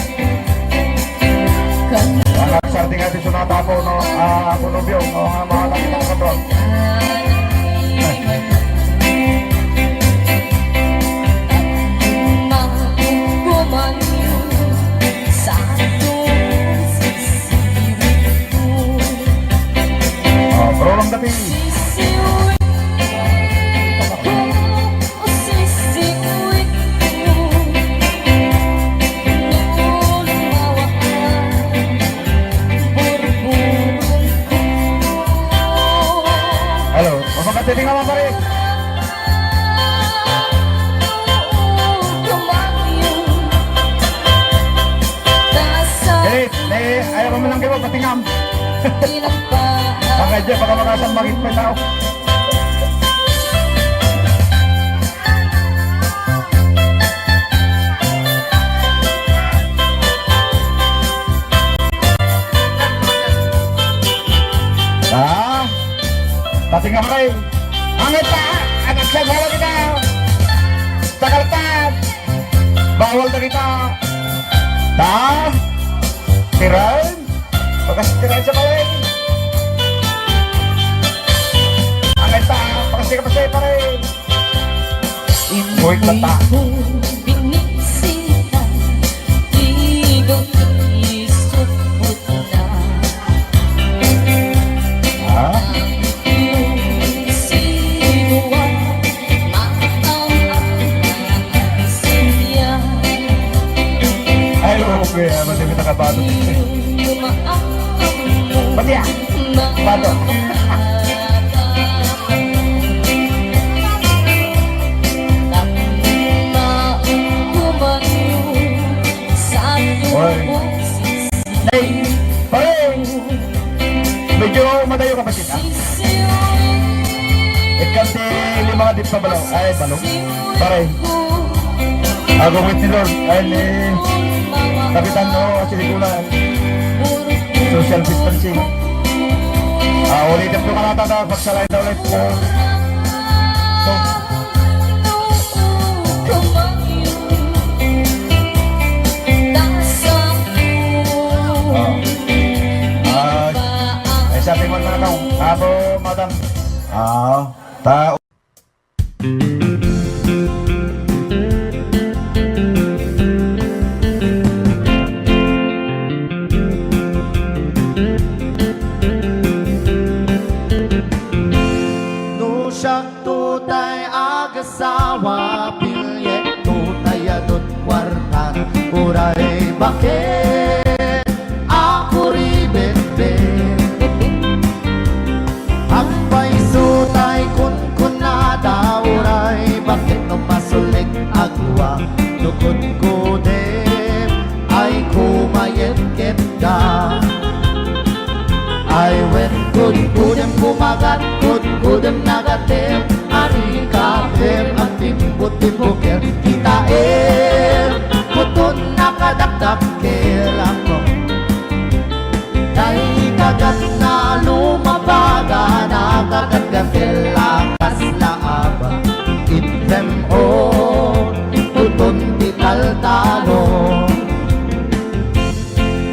Anak sa tinggal di sunata ako no, ako no biyo, mga nakita ko doon. Berulang tapi. Halo, mau kasih tinggal apa nih? Ayaw ko menang kayo, patingam. Ang aja, baka makasang maging pa tao. Patingam kayo. Angit pa! Anak siya, bawal kita! Takaltan! Bawal na kita! Tirain! Bagas tirain sa bawal! Angit pa! Pakasya ka pa rin! Buwit na ta! Okay, masih kita kabado. Pati ya? Bado. Oi. Hey, pare. Medyo madayo ka pa kita. Ikan di 5 dip pa balaw. Ay, balaw. Pare. Ako with the Lord. Ay, kapitan mo, silikulan. Social distancing. Ulitin po ka natin pagsalain na ulit. Sa ating mga nakakaw. Abo, madam. Tao. Agasawa pilyet tutay adot kwarta uray bakit ako ribet-bet ang paisutay kun-kunada uray bakit no masulik agwa tukod ko dem ay kumayet-ket ka ay when kudem kumagat kudem nagatem ari kahem ang timbot-timboker kita putun nakadakdak kelang ko dahil kagat na lumabaga nakagat nakagatela kaslaaba item o tutun di taltalo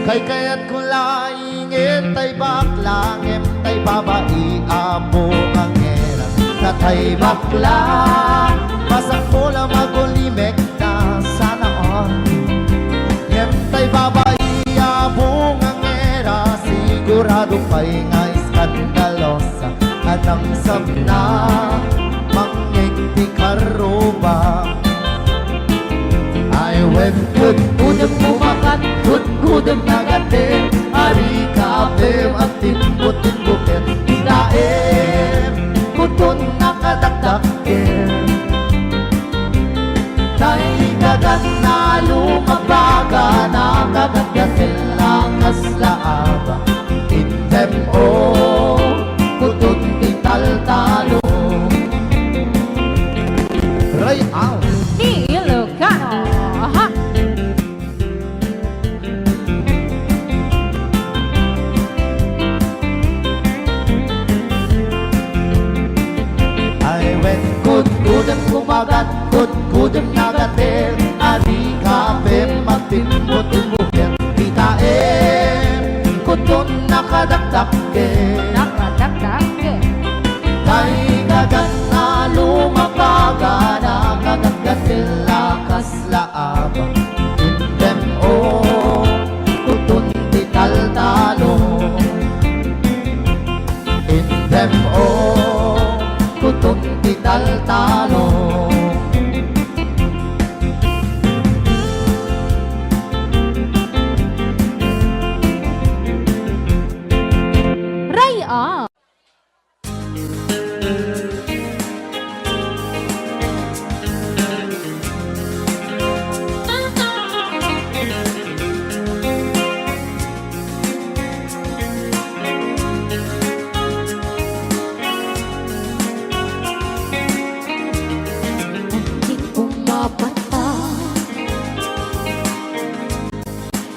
kay kayat ko laingin tay baklangem tay babai abo ang era katay bakla masak bola magulimek na sana on ngem tay babai abo ang era sigurado pa'y nga iskandalosa anang sabna mangeng di karoba I went good kumakat good nagate ari kape at timbut-timbutin hilaem kutun nakadakdakin tay kagat na lumabaga nakagagatin lakas laaba item o kutun italtalo right out Ilocano. Aha. I went good kumagat good nagatel ari kape magtimbot-timbutin hitaem kutun nakadakdakin Nakadakdak. tay kagat na lumabaga nakagagatil lakas laaba item o kutun di taltalo item o kutun di taltalo Raya. Di pumapata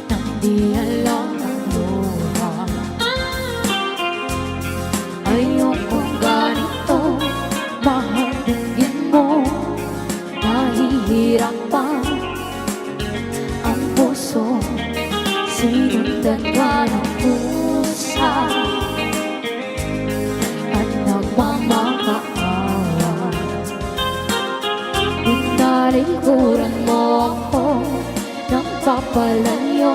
nang di alam ang luha. Ayokong ganito, mahalugin mo. Nahihirapan ang puso, sinundan ka ng pusa at nagmamakaawa. Tinalikuran mo ako ng papalayo,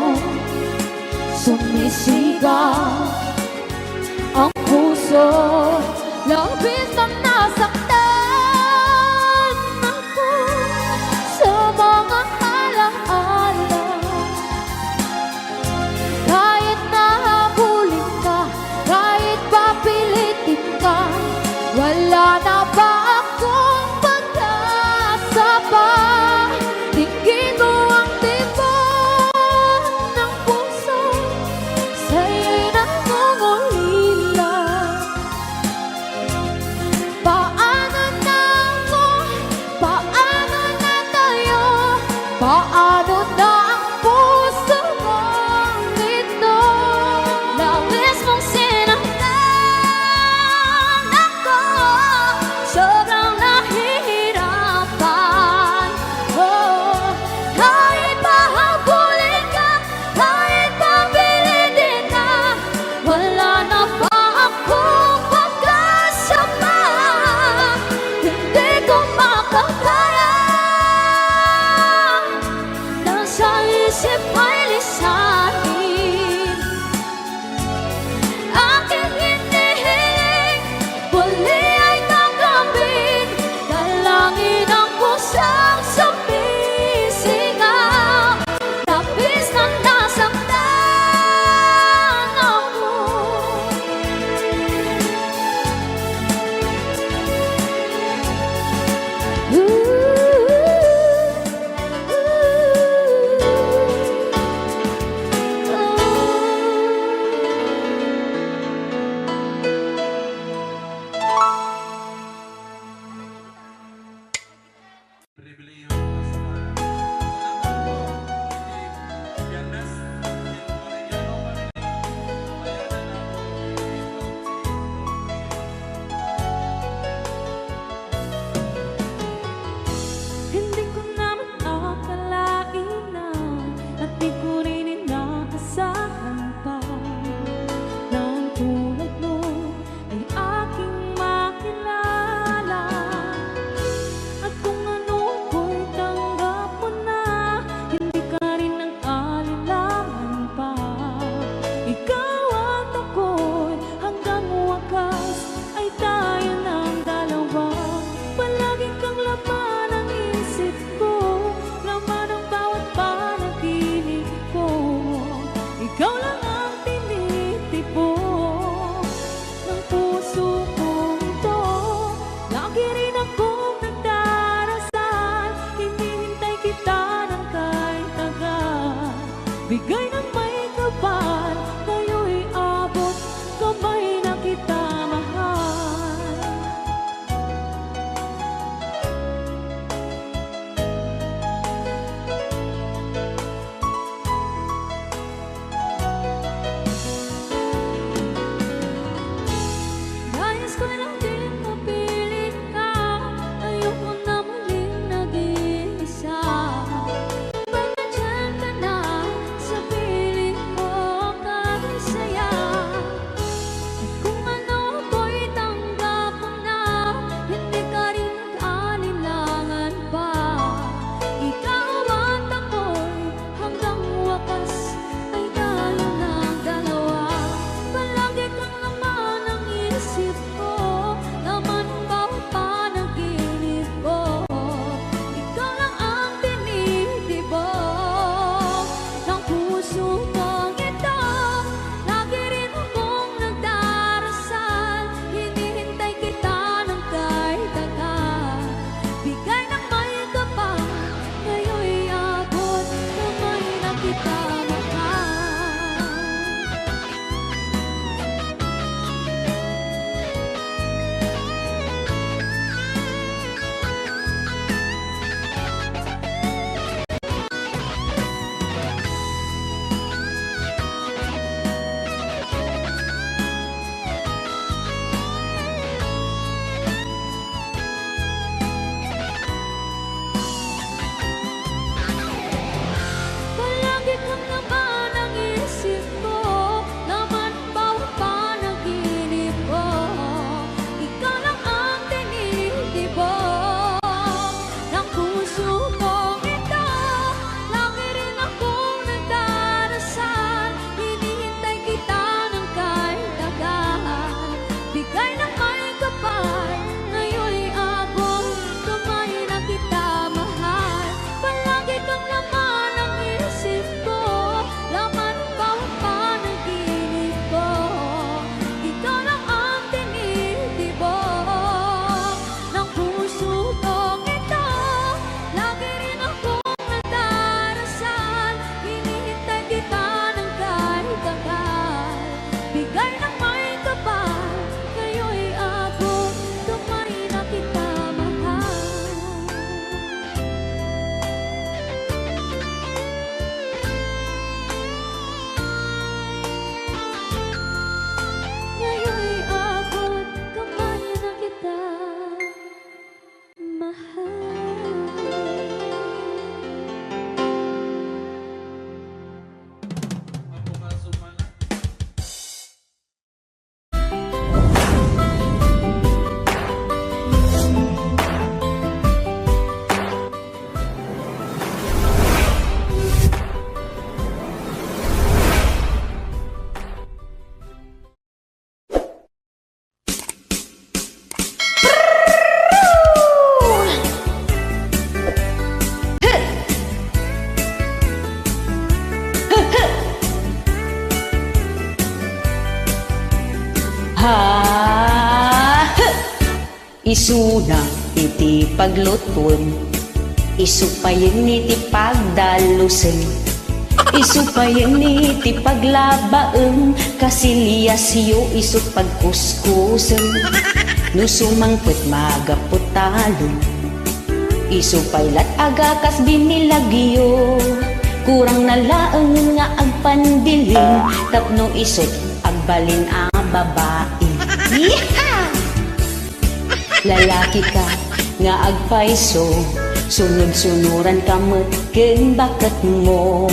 sumisigaw ang puso, labis na nasaktan ako sa mga alaala. Kahit nahabulin ka, kahit papilitin ka, wala na ba akong pag-asa pa? Tingin mo ang tibok ng puso, sa'yo'y nangungulila. Paano na ako? Paano na tayo? Paano na ang puso mong ito? Labis mong sinaktan ako sa Isuna iti pagluton, isupayan iti pagdalusen, isupayan iti paglabaen, kasiliasyo isu pagkuskusen, no sumangpet magaputalon, isupaylat agakas binilagyo, kurang nalaeng nga agpandiling, tapno isut agbalin a babae. Yeehaw! Lalaki ka nga agpaiso, sunod-sunuran ka ken bakat mo,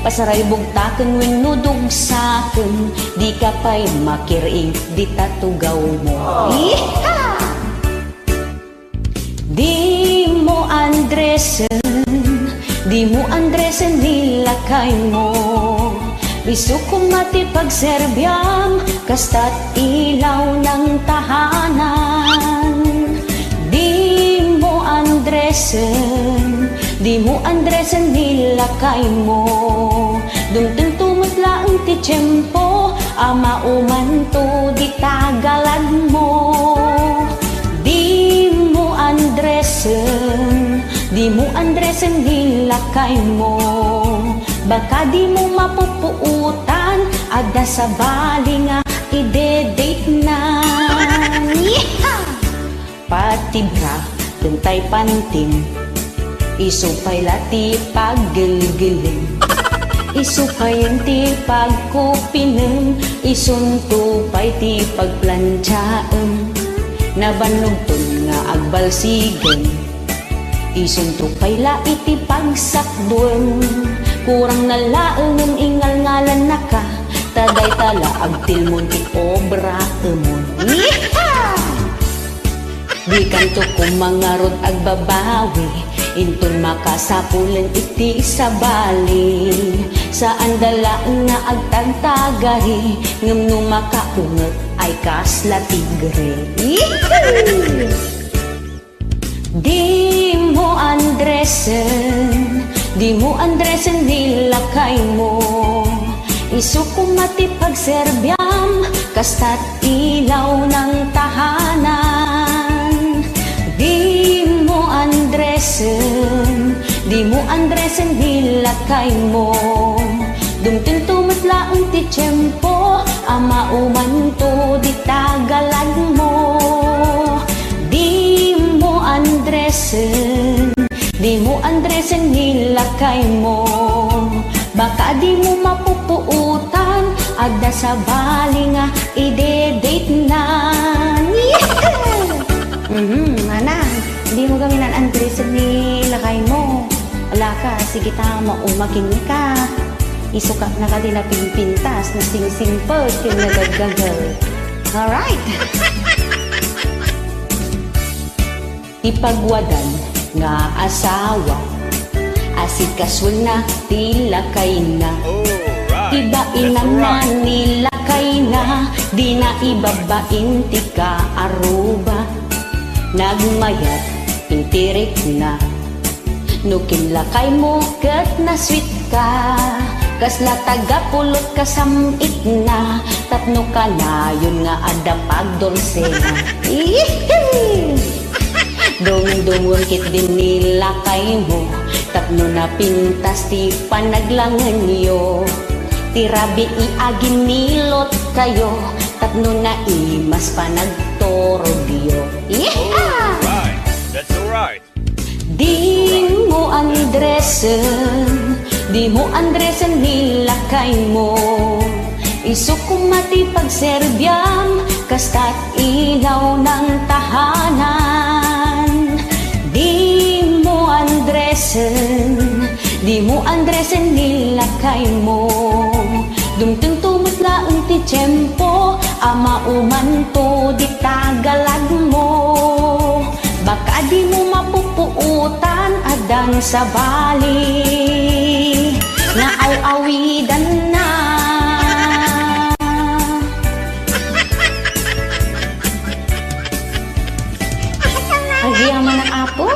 pasaray bugtaken wenno dugsaken, di ka pa'y makiring di tatugaw mo. Yeehaw! Di mo andresen, di mo andresen nilakay mo, biso kong matipagserbyam, kasta't ilaw ng tahanan. Di mo andresen, di mo andresen nilakay mo, dumteng tumutla ang ti tiyempo, ama umanto di tagalad mo. Di mo andresen, di mo andresen nilakay mo, baka di mo mapupuutan, ada sa bali nga ide-date na. Yeehaw! Pati bra, tentay panting, isupay lati paggilgiling, isupayan ti pagkupinem, isuntupay ti pagplansyaem, nabanugton nga agbalsigen, isuntupay la iti pagsakduen, kurang nalaeng ng ingal ngalan na ka, taday tala agtilmon ti obra emon. Yeehaw! Di kanto kumangarod agbabawi, inton makasapulen iti sa bali, saan dalaan na agtagtagari, ngem no makaunget ay kasla tigre. Yeehaw! Di mo andresen, di mo andresen nilakay mo, isu kong matipagserbyam, kasta't ilaw ng tahanan. Di mo andresen, di mo andresen nilakay mo, dumteng tumatla ang ti tiyempo, ama umanto di tagalad mo. Di mo andresen, di mo andresen nilakay mo, baka di mo mapupuutan, ada sa bali nga ide-date na. Mana, di mo gaminan andresen nilakay mo, wala ka, sige ta, maumakin ka, isukak na ka din na pimpintas, na sing-singpag, kinagagagal. Alright! Ipagwadan nga asawa, asikaswal na tilakay na, iba inang na nilakay na, di na ibabain ti ka aruba, nagmayat intirik na, nukin lakay mo kat na sweet ka, kasla tagapulot kasamit na, tapno ka na yun nga adapag dolsena. Dong-dongon kit din nilakay mo, tapno na pintas ti panaglangan yo, tirabi iagin nilot kayo, tapno na imas panagtorogyo. Yeah! Alright, that's alright. Di mo andresen, di mo andresen nilakay mo, isu kong matipagserbyam, kasta't ilaw ng tahanan. Di mo andresen, di mo andresen nilakay mo, dumteng tumutla ang ti tiyempo, ama umanto di tagalad mo, baka di mo mapupuutan, adan sa bali na aw-awidan na. Agyaman ang apo?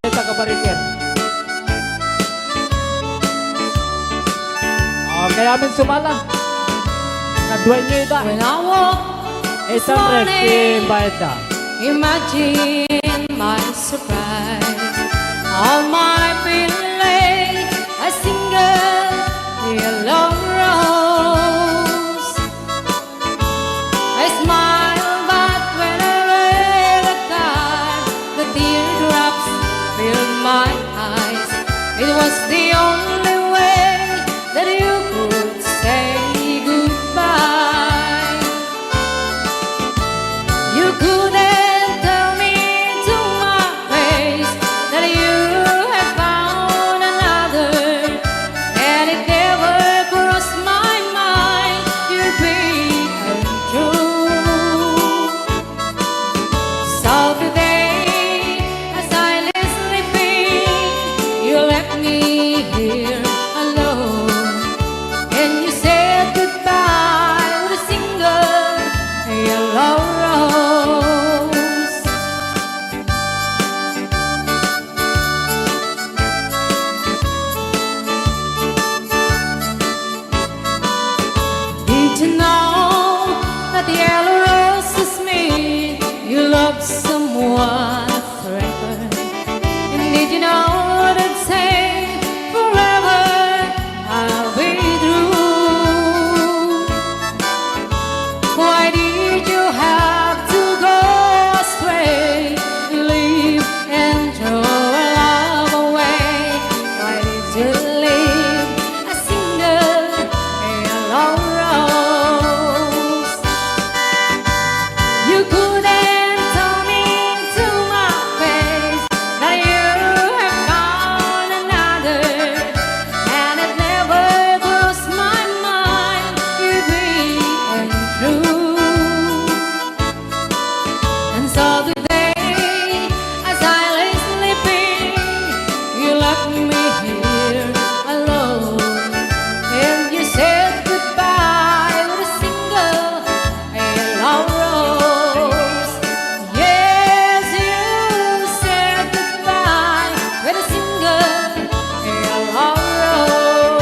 Ito ka baritir. Okay, amin sumala. Kaduan nyo ita. When I walk this Isang ref, morning, bayad na. imagine my surprise. On my pillow, a single yellow rose. I smile, but when I look at God, the teardrops fill my eyes. It was the only way that you could say goodbye. You couldn't tell me to my face that you had found another, and it never crossed my mind you'd be untrue. So today, as I lay sleeping, you left me here alone, and you said goodbye with a single yellow rose. Did you know that the yellow rose is me? You love someone forever. And did you know that say forever I'll be through? Why did you have to go astray, leave and throw our love away? Why did you leave a single yellow rose? You couldn't tell me to my face that you have found another, and it never crossed my mind you'd be untrue. And so today, as I lay sleeping, you left me here alone, and you said goodbye with a single yellow rose. Yes, you said goodbye with a single yellow rose.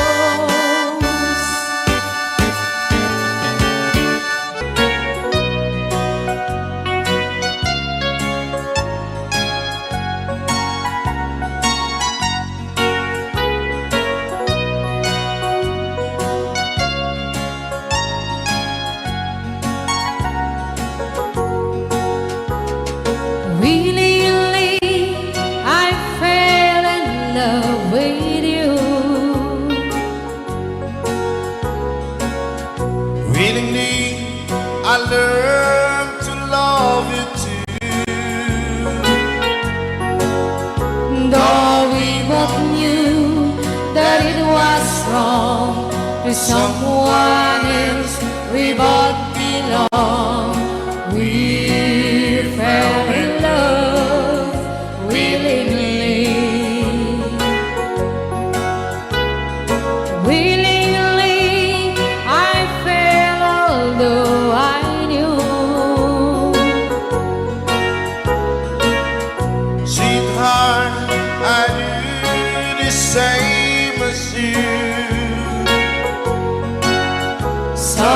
Really, I fell in love with you. Willingly, I learned to love you too. Though we both knew that it was wrong to someone else, we both belong. We fell in love willingly. Willingly, I fell, although I knew. Sweetheart, I do the same as you. So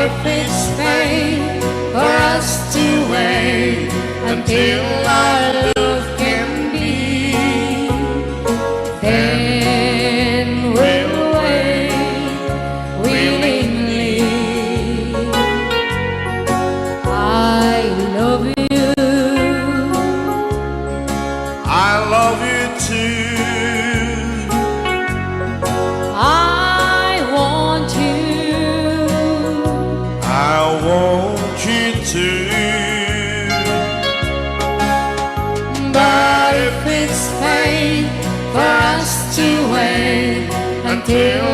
if it's fate for us to wait until our love can be, then we'll wait willingly. I love you. I love you too. I want you. I want you to. But if it's fate for us to wait until